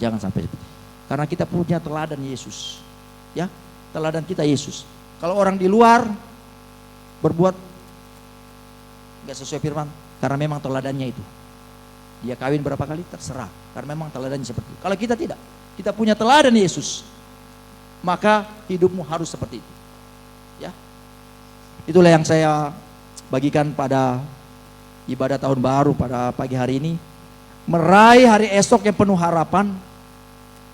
Jangan sampai seperti itu. Karena kita punya teladan Yesus. Ya, teladan kita Yesus. Kalau orang di luar berbuat gak sesuai firman, karena memang teladannya itu. Dia kawin berapa kali terserah, karena memang teladannya seperti itu. Kalau kita tidak, kita punya teladan Yesus, maka hidupmu harus seperti itu. Ya, itulah yang saya bagikan pada ibadah tahun baru pada pagi hari ini. Meraih hari esok yang penuh harapan.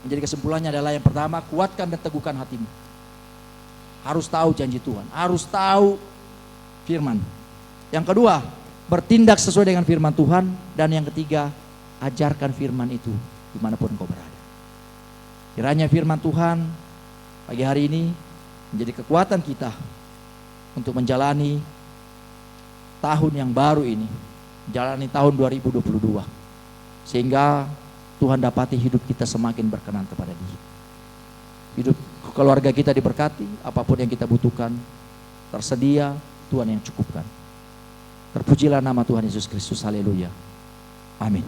Menjadi kesimpulannya adalah yang pertama, kuatkan dan teguhkan hatimu. Harus tahu janji Tuhan, harus tahu firman. Yang kedua, bertindak sesuai dengan firman Tuhan. Dan yang ketiga, ajarkan firman itu dimanapun kau berada. Kiranya firman Tuhan pagi hari ini menjadi kekuatan kita untuk menjalani tahun yang baru ini, jalani tahun 2022, sehingga Tuhan dapati hidup kita semakin berkenan kepada Dia. Hidup keluarga kita diberkati, apapun yang kita butuhkan tersedia, Tuhan yang cukupkan. Terpujilah nama Tuhan Yesus Kristus, haleluya, amin.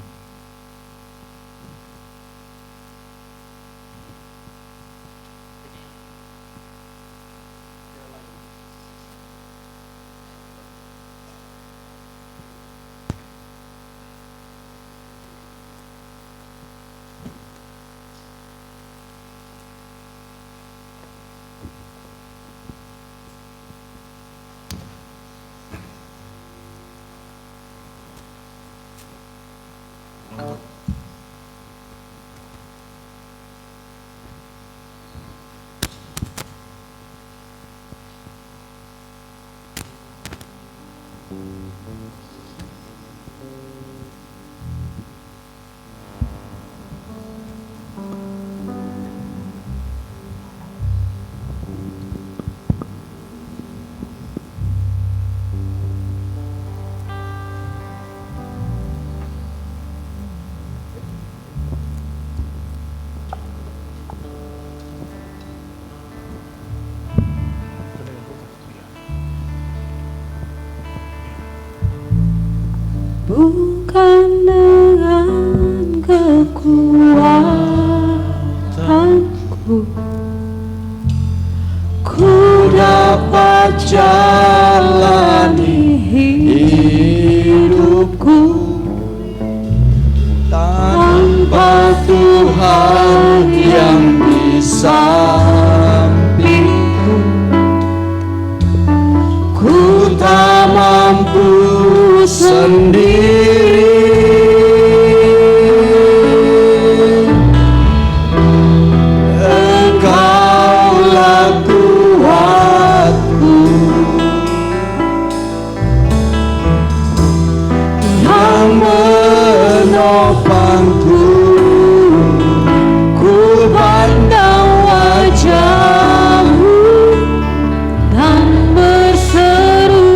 bukan dengan kekuatanku ku dapat jalani hidupku tanpa Tuhan yang di sampingku. Ku tak mampu sendiri, Engkaulah kuatku yang menopangku. Ku pandang wajah-Mu dan berseru,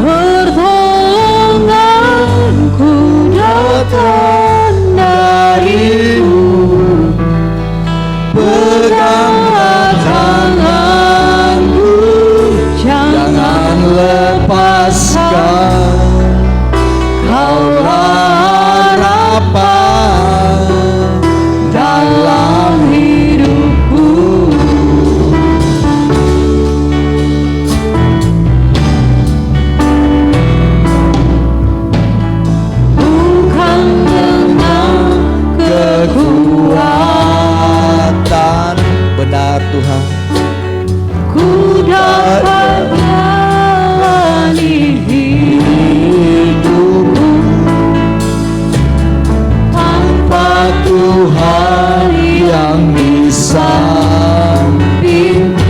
pertolonganku datang dari-Mu. Peganglah tanganku, jangan lepaskan, Kaulah harapan dalam hidupku. Bukan dengan kekuatan, benar Tuhan, ku dapat jalani hidupku tanpa Tuhan yang di sampingku.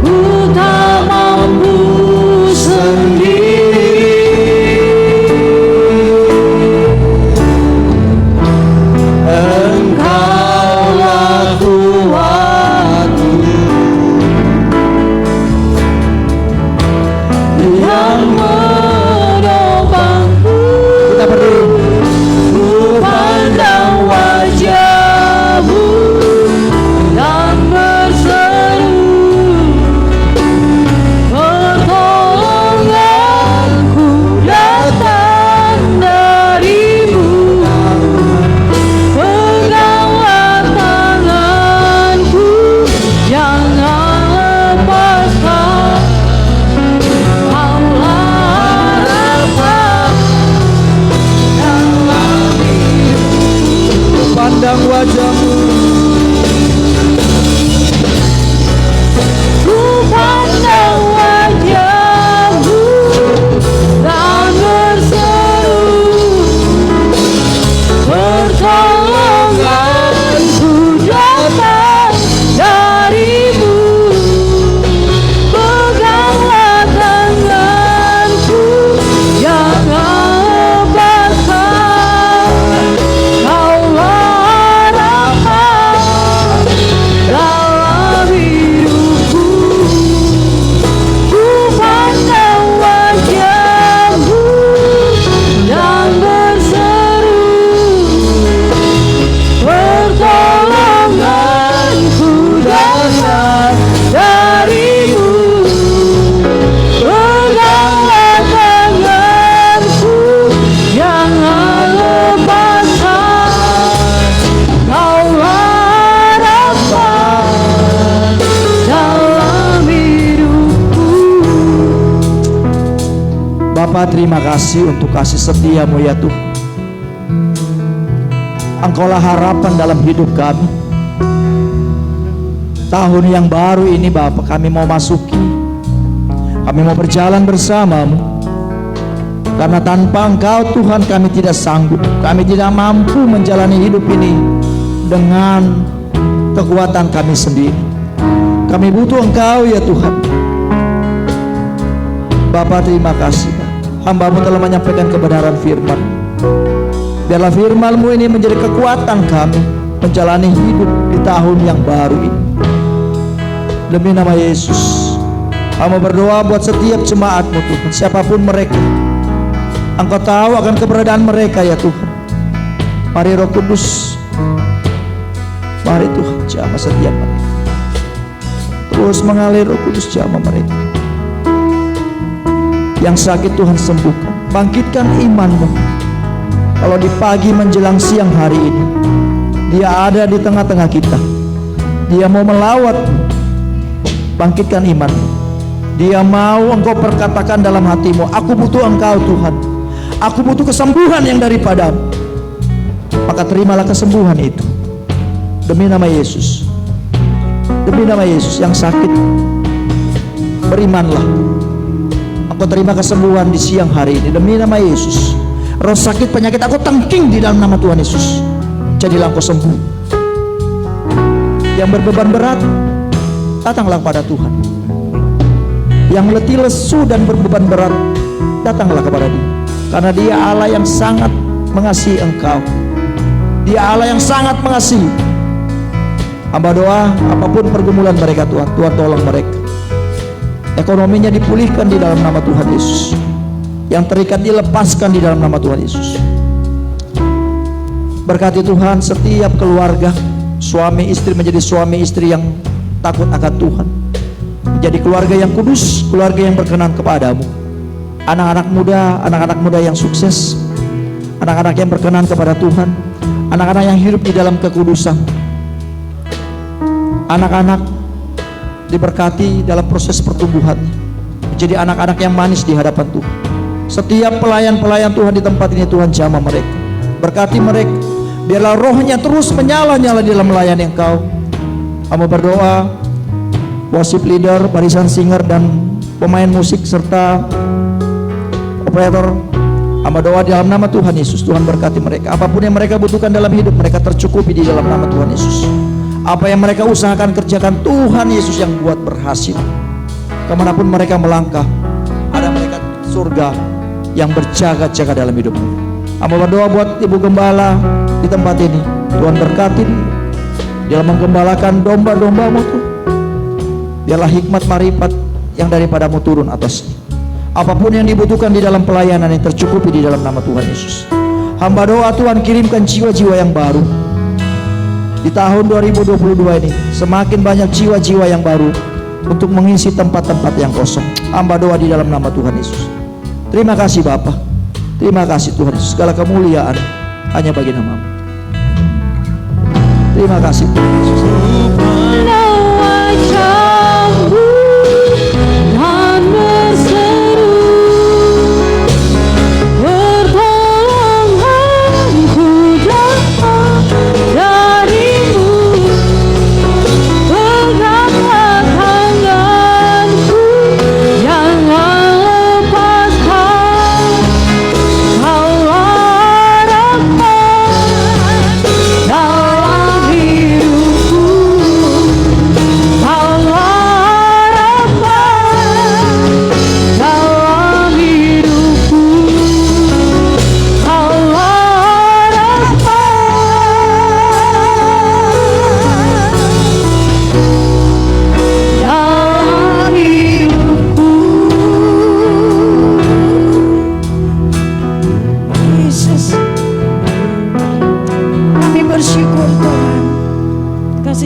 Ku tak mampu sendiri, Engkaulah kuatku yang menopangku. Kita berdiri. Ku pandang wajah-Mu dan berseru, pertolonganku datang dari-Mu. Peganglah tanganku, jangan lepaskan, Kaulah harapan dalam hidupku. Pandang wajah-Mu, ku pandang wajah-Mu dan berseru, pertolonganku datang dari-Mu. Peganglah tanganku, jangan lepaskan, Kaulah harapan dalam hidupku. Ku pandang wajah-Mu dan berseru, pertolonganku datang dari-Mu. Peganglah tanganku, jangan lepaskan, Kaulah harapan dalam hidupku. Bapa, terima kasih untuk kasih setia-Mu ya Tuhan. Engkaulah harapan dalam hidup kami. Tahun yang baru ini Bapa, kami mau masuki, kami mau berjalan bersama-Mu. Karena tanpa Engkau Tuhan kami tidak sanggup, kami tidak mampu menjalani hidup ini dengan kekuatan kami sendiri. Kami butuh Engkau ya Tuhan. Bapa, terima kasih, hamba-Mu telah menyampaikan kebenaran firman. Biarlah firman-Mu ini menjadi kekuatan kami menjalani hidup di tahun yang baru ini. Demi nama Yesus, hamba berdoa buat setiap jemaat-Mu Tuhan, siapapun mereka. Engkau tahu akan keberadaan mereka ya Tuhan. Mari Roh Kudus, mari Tuhan jamah setiap mereka. Terus mengalir Roh Kudus jamah mereka. Yang sakit Tuhan sembuhkan. Bangkitkan imanmu. Kalau di pagi menjelang siang hari ini Dia ada di tengah-tengah kita, Dia mau melawatmu. Bangkitkan imanmu. Dia mau engkau perkatakan dalam hatimu, aku butuh Engkau Tuhan, aku butuh kesembuhan yang daripadamu. Maka terimalah kesembuhan itu demi nama Yesus. Demi nama Yesus. Yang sakit, berimanlah. Engkau terima kesembuhan di siang hari ini demi nama Yesus. Roh sakit, penyakit, aku tangking di dalam nama Tuhan Yesus. Jadilah engkau sembuh. Yang berbeban berat, datanglah kepada Tuhan. Yang letih lesu dan berbeban berat, datanglah kepada Dia. Karena Dia Allah yang sangat mengasihi engkau. Dia Allah yang sangat mengasihi. Hamba doa, apapun pergumulan mereka Tuhan, Tuhan tolong mereka. Ekonominya dipulihkan di dalam nama Tuhan Yesus. Yang terikat dilepaskan di dalam nama Tuhan Yesus. Berkati Tuhan setiap keluarga, suami istri menjadi suami istri yang takut akan Tuhan, menjadi keluarga yang kudus, keluarga yang berkenan kepadamu. Anak-anak muda yang sukses, anak-anak yang berkenan kepada Tuhan, anak-anak yang hidup di dalam kekudusan. Anak-anak diberkati dalam proses pertumbuhannya, menjadi anak-anak yang manis di hadapan Tuhan. Setiap pelayan-pelayan Tuhan di tempat ini, Tuhan jamah mereka, berkati mereka. Biarlah rohnya terus menyala-nyala di dalam melayani Engkau. Hamba berdoa, worship leader, barisan singer dan pemain musik serta operator, hamba doa di dalam nama Tuhan Yesus, Tuhan berkati mereka. Apapun yang mereka butuhkan dalam hidup, mereka tercukupi di dalam nama Tuhan Yesus. Apa yang mereka usahakan kerjakan, Tuhan Yesus yang buat berhasil. Kemanapun mereka melangkah, ada mereka surga yang berjaga-jaga dalam hidupmu. Hamba berdoa buat Ibu Gembala di tempat ini, Tuhan berkati dalam menggembalakan domba-dombamu Tuhan. Biarlah hikmat marifat yang daripadamu turun atasnya. Apapun yang dibutuhkan di dalam pelayanan yang tercukupi di dalam nama Tuhan Yesus. Hamba doa Tuhan kirimkan jiwa-jiwa yang baru di tahun 2022 ini. Semakin banyak jiwa-jiwa yang baru untuk mengisi tempat-tempat yang kosong. Hamba doa di dalam nama Tuhan Yesus. Terima kasih Bapa, terima kasih Tuhan Yesus. Segala kemuliaan hanya bagi nama-Mu. Terima kasih Tuhan Yesus.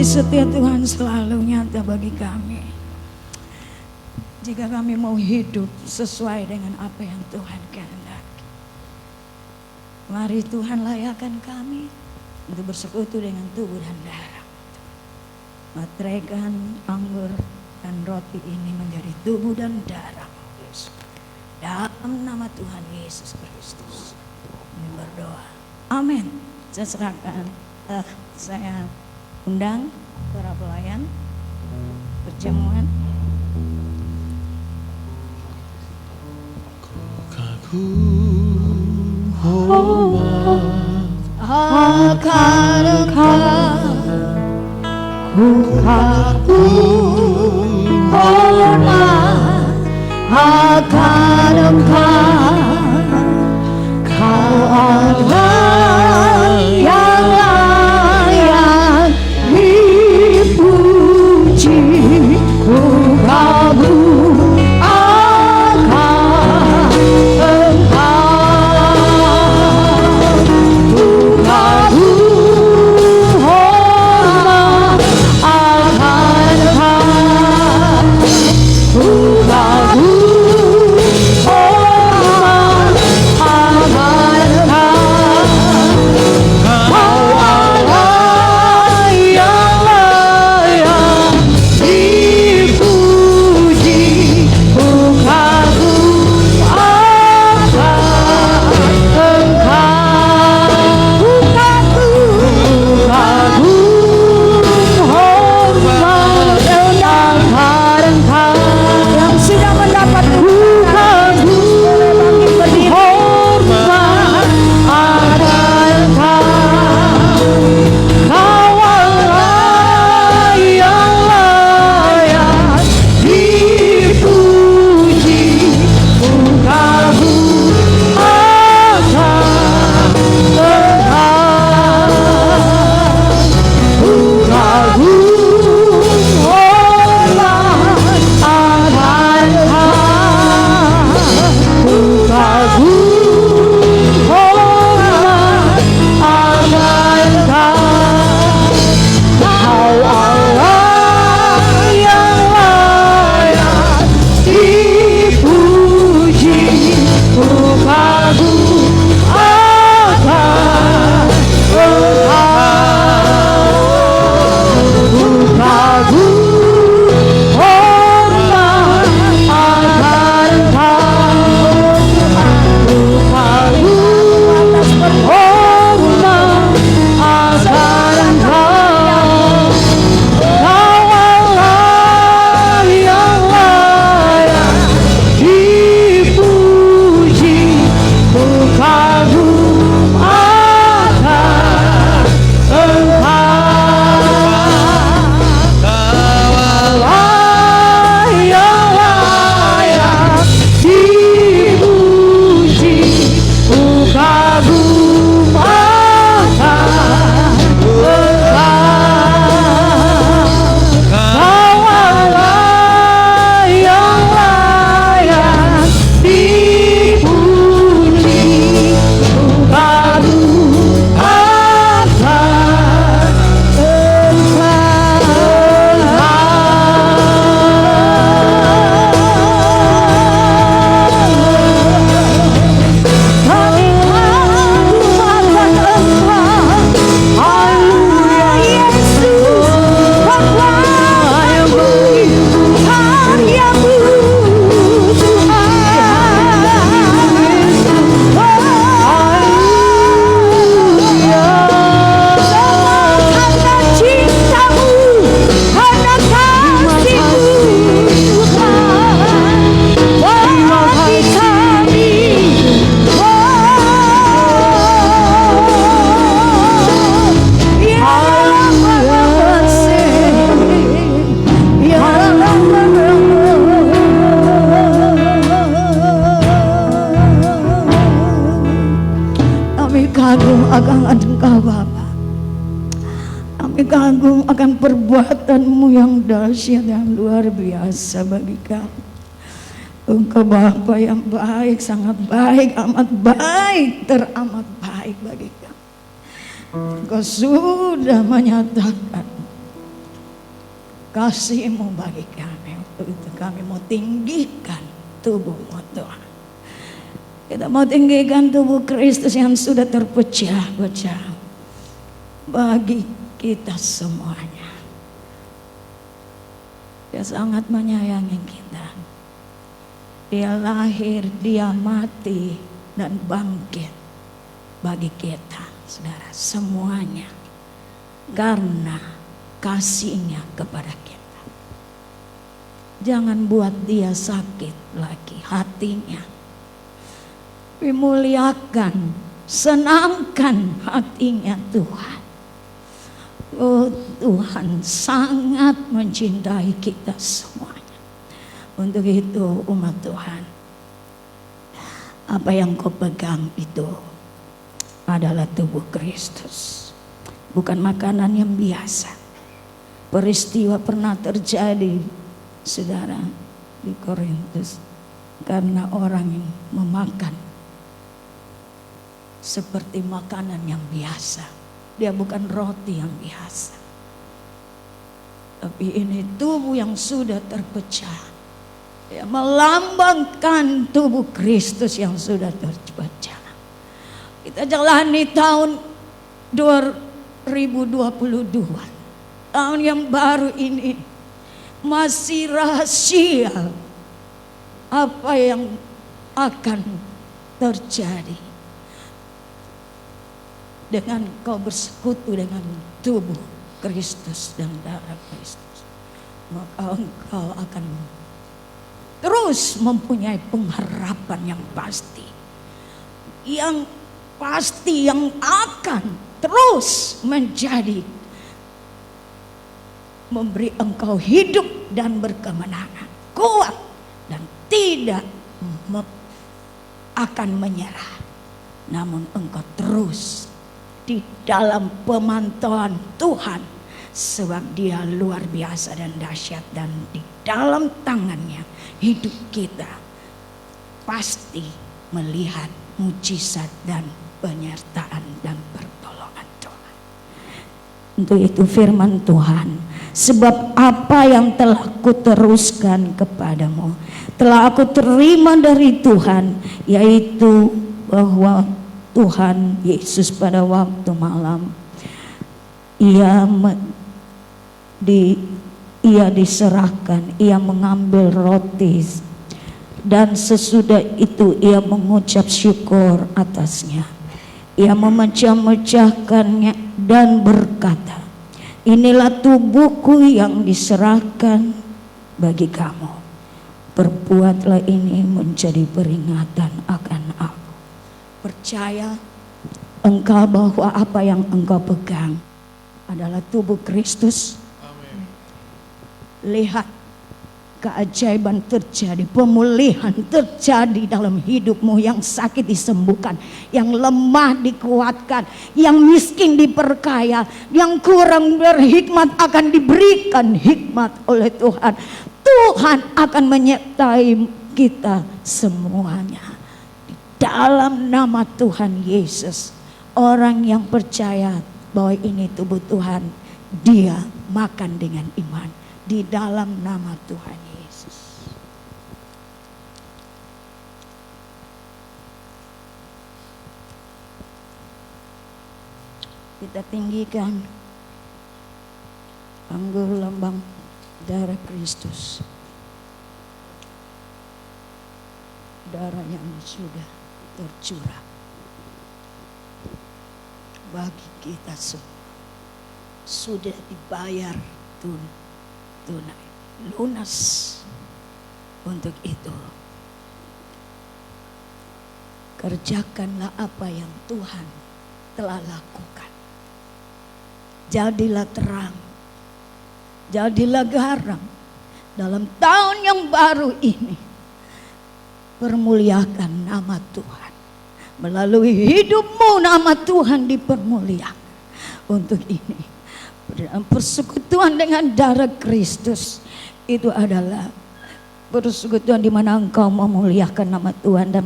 Setia Tuhan selalu nyata bagi kami. Jika kami mau hidup sesuai dengan apa yang Tuhan kehendaki, mari Tuhan layakkan kami untuk bersekutu dengan tubuh dan darah. Materaikan anggur dan roti ini menjadi tubuh dan darah dalam nama Tuhan Yesus Kristus. Kami berdoa. Amin. Saya serahkan, saya undang para pelayan perjamuan. Kagum hormat akan Engkau, ku kagum hormat akan Engkau. Kau Allah yang layak dipuji, ku kagum akan Engkau, ku kagum hormat akan Engkau, ku kagum hormat akan Engkau Bapa. Kami kagum akan perbuatan-Mu yang dahsyat dan luar biasa bagi kami. Engkau Bapa yang baik, sangat baik, amat baik, teramat baik bagi kami. Engkau sudah menyatakan kasih-Mu bagi kami. Untuk itu kami mau tinggikan tubuh-Mu Tuhan. Kita mau tinggikan tubuh Kristus yang sudah terpecah-pecah bagi kita semuanya. Dia sangat menyayangi kita. Dia lahir, Dia mati dan bangkit bagi kita, saudara, semuanya karena kasih-Nya kepada kita. Jangan buat Dia sakit lagi hatinya. Muliakan, senangkan hatinya Tuhan. Oh Tuhan sangat mencintai kita semuanya. Untuk itu umat Tuhan, apa yang kau pegang itu adalah tubuh Kristus, bukan makanan yang biasa. Peristiwa pernah terjadi, saudara, di Korintus, karena orang yang memakan seperti makanan yang biasa. Dia bukan roti yang biasa, tapi ini tubuh yang sudah terpecah. Ya, melambangkan tubuh Kristus yang sudah terpecah. Kita jalani tahun 2022, tahun yang baru ini masih rahasia apa yang akan terjadi dengan kau bersekutu dengan tubuh Kristus dan darah Kristus. Maka engkau akan terus mempunyai pengharapan yang pasti, yang akan terus menjadi memberi engkau hidup dan berkemenangan, kuat dan tidak akan menyerah. Namun engkau terus di dalam pemantauan Tuhan, sebab Dia luar biasa dan dahsyat, dan di dalam tangannya hidup kita pasti melihat mujizat dan penyertaan dan pertolongan Tuhan. Untuk itu firman Tuhan, sebab apa yang telah kuteruskan kepadamu telah aku terima dari Tuhan, yaitu bahwa Tuhan Yesus pada waktu malam ia diserahkan, ia mengambil roti, dan sesudah itu ia mengucap syukur atasnya. Ia memecah-mecahkannya dan berkata, inilah tubuhku yang diserahkan bagi kamu. Perbuatlah ini menjadi peringatan akan aku. Percaya engkau bahwa apa yang engkau pegang adalah tubuh Kristus. Lihat keajaiban terjadi, pemulihan terjadi dalam hidupmu. Yang sakit disembuhkan, yang lemah dikuatkan, yang miskin diperkaya, yang kurang berhikmat akan diberikan hikmat oleh Tuhan. Tuhan akan menyertai kita semuanya di dalam nama Tuhan Yesus. Orang yang percaya bahwa ini tubuh Tuhan, dia makan dengan iman di dalam nama Tuhan Yesus. Kita tinggikan panggul lambang darah Kristus, darah yang sudah tercurah bagi kita semua, sudah dibayar tunai, lunas. Untuk itu kerjakanlah apa yang Tuhan telah lakukan. Jadilah terang, jadilah garam dalam tahun yang baru ini. Permuliakan nama Tuhan, Melalui hidupmu nama Tuhan dipermuliakan. Untuk ini dalam persekutuan dengan darah Kristus, itu adalah persekutuan di mana engkau memuliakan nama Tuhan dan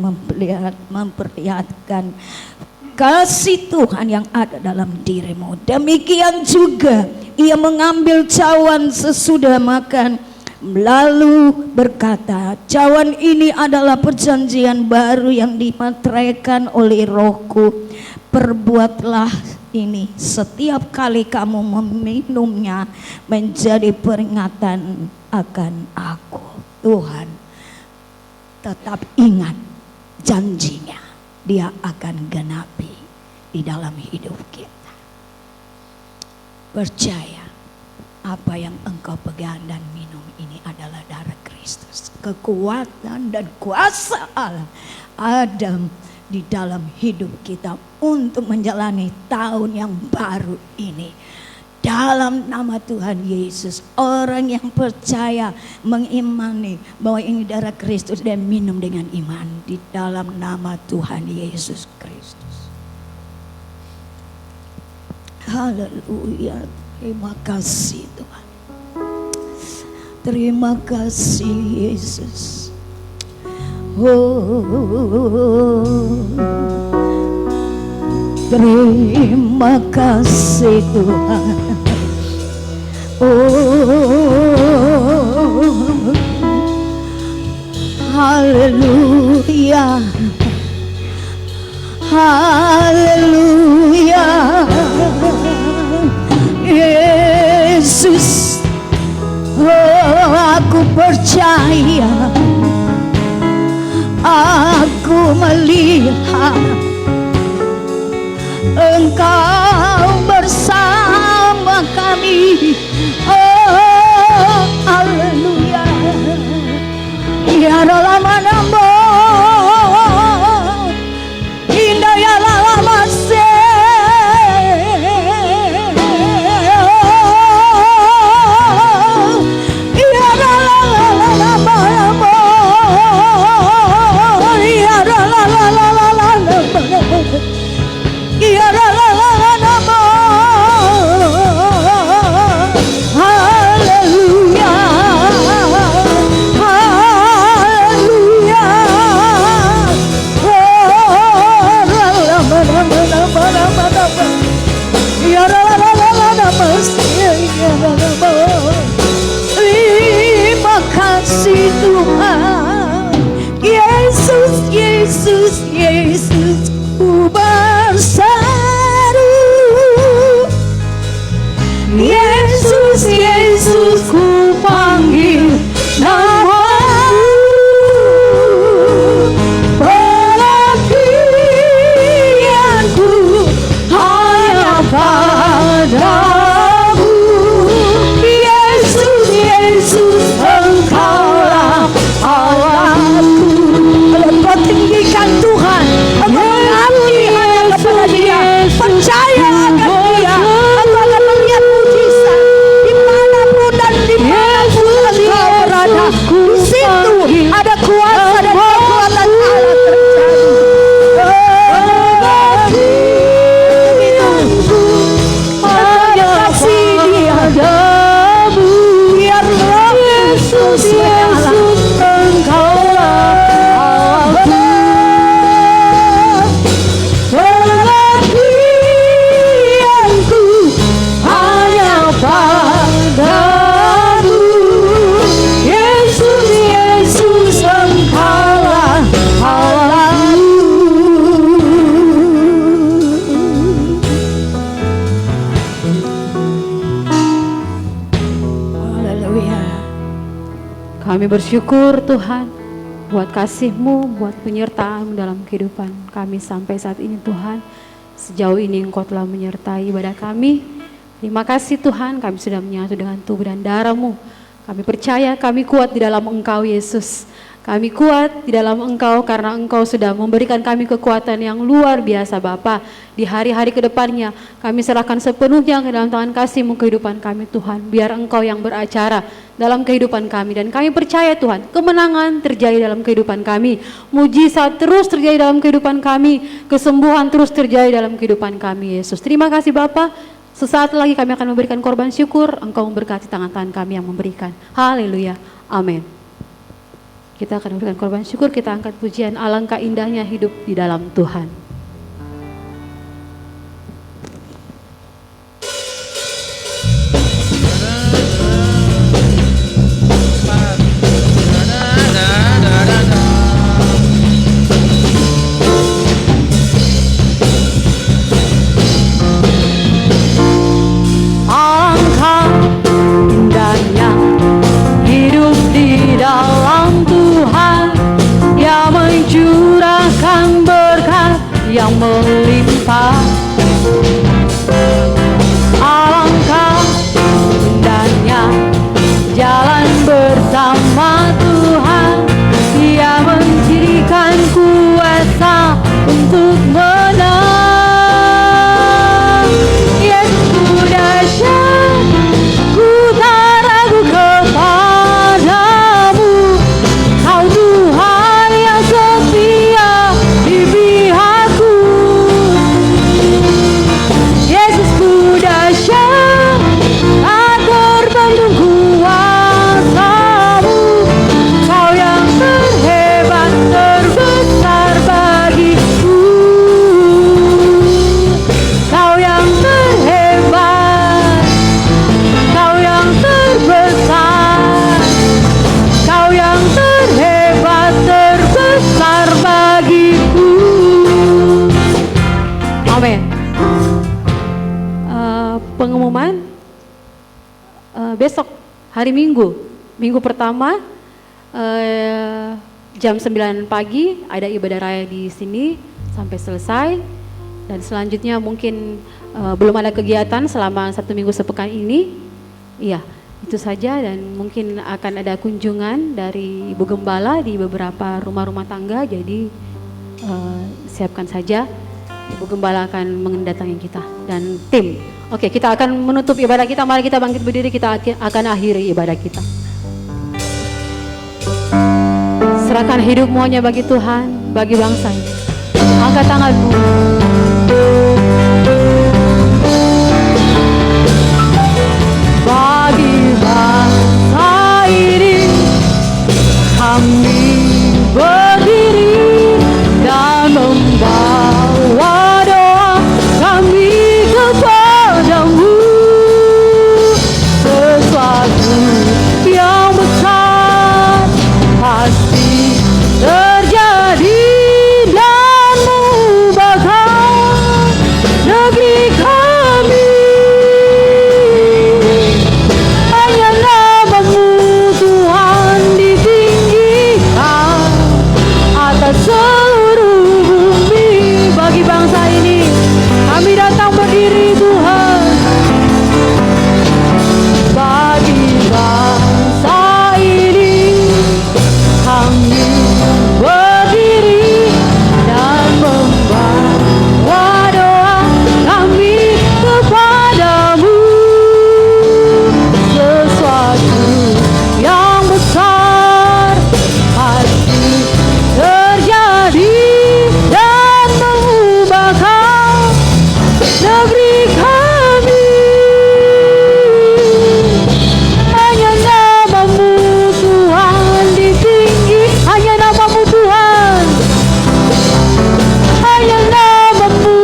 memperlihatkan kasih Tuhan yang ada dalam dirimu. Demikian juga ia mengambil cawan sesudah makan, lalu berkata, cawan ini adalah perjanjian baru yang dimateraikan oleh Rohku. Perbuatlah ini setiap kali kamu meminumnya menjadi peringatan akan aku. Tuhan tetap ingat janjinya, dia akan genapi di dalam hidup kita. Percaya apa yang engkau pegang dan minum ini adalah darah Kristus. Kekuatan dan kuasa Allah ada di dalam hidup kita untuk menjalani tahun yang baru ini. Dalam nama Tuhan Yesus, orang yang percaya mengimani bahwa ini darah Kristus dan minum dengan iman di dalam nama Tuhan Yesus Kristus. Haleluya. Terima kasih Tuhan. Terima kasih Yesus. Terima kasih Tuhan. Haleluya. Haleluya. Yesus, aku percaya, aku melihat Engkau bersama kami. Oh, haleluya. Ya lama namo, indah ya lama se. Ya lama namo, ya lama namo. Terima kasih Tuhan. Yesus, Yesus, Yesus, ku berseru. Yesus, Yesus, ku panggil namamu. Pengabdianku hanya padamu. Yesus, Yesus, Engkaulah Allahku. Engkau tinggikan Tuhan, engkau mengabdi hanya kepada Dia. Percaya akan Dia, engkau akan melihat mujizat dimanapun dan dimanapun engkau berada. Di situ ada kuasa dan kekuatan Allah terjadi. Hanya kasih Dia damu. Biarlah Yesus, Yesus, Engkaulah Allahku. Pengabdianku hanya padamu. Yesus, Yesus, Engkaulah Allahku. Haleluya. Kami bersyukur Tuhan buat kasih-Mu, buat penyertaan dalam kehidupan kami sampai saat ini Tuhan. Sejauh ini Engkau telah menyertai ibadah kami. Terima kasih Tuhan, kami sudah menyatu dengan tubuh dan darah-Mu. Kami percaya kami kuat di dalam Engkau Yesus. Kami kuat di dalam Engkau karena Engkau sudah memberikan kami kekuatan yang luar biasa Bapa. Di hari-hari kedepannya kami serahkan sepenuhnya ke dalam tangan kasih-Mu kehidupan kami Tuhan. Biar Engkau yang beracara dalam kehidupan kami. Dan kami percaya Tuhan, kemenangan terjadi dalam kehidupan kami. Mujizat terus terjadi dalam kehidupan kami. Kesembuhan terus terjadi dalam kehidupan kami Yesus. Terima kasih Bapa. Sesaat lagi kami akan memberikan korban syukur. Engkau memberkati tangan-tangan kami yang memberikan. Haleluya. Amin. Kita akan memberikan korban syukur, kita angkat pujian alangkah indahnya hidup di dalam Tuhan. Alangkah indahnya hidup di dalam Tuhan yang mencurahkan berkat yang melimpah. Alangkah indahnya jalan bersama Tuhan yang menjadikan kuasa untuk menang. Yesus ku dahsyat, ku tak ragu kepadamu. Kau Tuhan yang setia di pihakku. Yesus ku dahsyat, tak terbendung kuasa-Mu. Kau yang terhebat, terbesar bagiku. Kau yang terhebat, Kau yang terbesar, Kau yang terhebat, terbesar bagiku. Amin. Pengumuman besok hari Minggu, minggu pertama jam 9 pagi ada ibadah raya di sini sampai selesai. Dan selanjutnya mungkin belum ada kegiatan selama 1 minggu sepekan ini. Iya, itu saja. Dan mungkin akan ada kunjungan dari Ibu Gembala di beberapa rumah-rumah tangga. Jadi siapkan saja, Ibu Gembala akan mendatangi kita dan tim. Oke, kita akan menutup ibadah kita. Mari kita bangkit berdiri, kita akan akhiri ibadah kita. Serahkan hidupmu hanya bagi Tuhan, bagi bangsa ini. Angkat tanganmu. Bagi bangsa ini kami berdiri dan membawa doa kami kepadamu. Sesuatu yang besar pasti terjadi dan mengubahkan negeri kami. Hanya nama-Mu Tuhan ditinggikan atas seluruh bumi. Bagi bangsa ini kami datang berdiri Tuhan. Bagi bangsa ini kami berdiri dan membawa doa kami kepadamu. Sesuatu yang besar pasti terjadi dan mengubahkan negeri kami. Hanya nama-Mu Tuhan ditinggi, hanya nama-Mu Tuhan. Hanya nama-Mu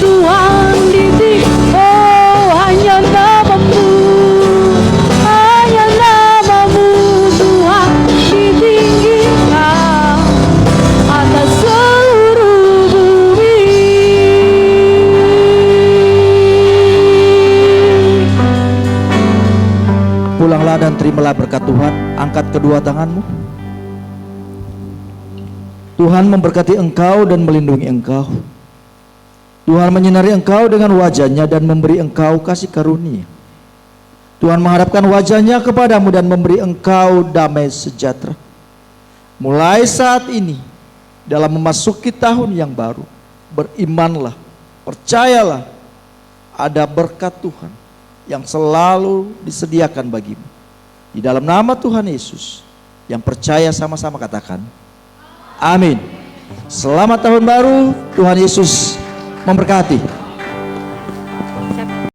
Tuhan ditinggi, oh hanya nama-Mu. Hanya nama-Mu Tuhan ditinggikan atas seluruh bumi. Pulanglah dan terimalah berkat Tuhan. Angkat kedua tanganmu. Tuhan memberkati engkau dan melindungi engkau. Tuhan menyinari engkau dengan wajah-Nya dan memberi engkau kasih karunia. Tuhan mengharapkan wajah-Nya kepadamu dan memberi engkau damai sejahtera. Mulai saat ini, dalam memasuki tahun yang baru, berimanlah, percayalah, ada berkat Tuhan yang selalu disediakan bagimu. Di dalam nama Tuhan Yesus, yang percaya sama-sama katakan, amin. Selamat tahun baru, Tuhan Yesus memberkati.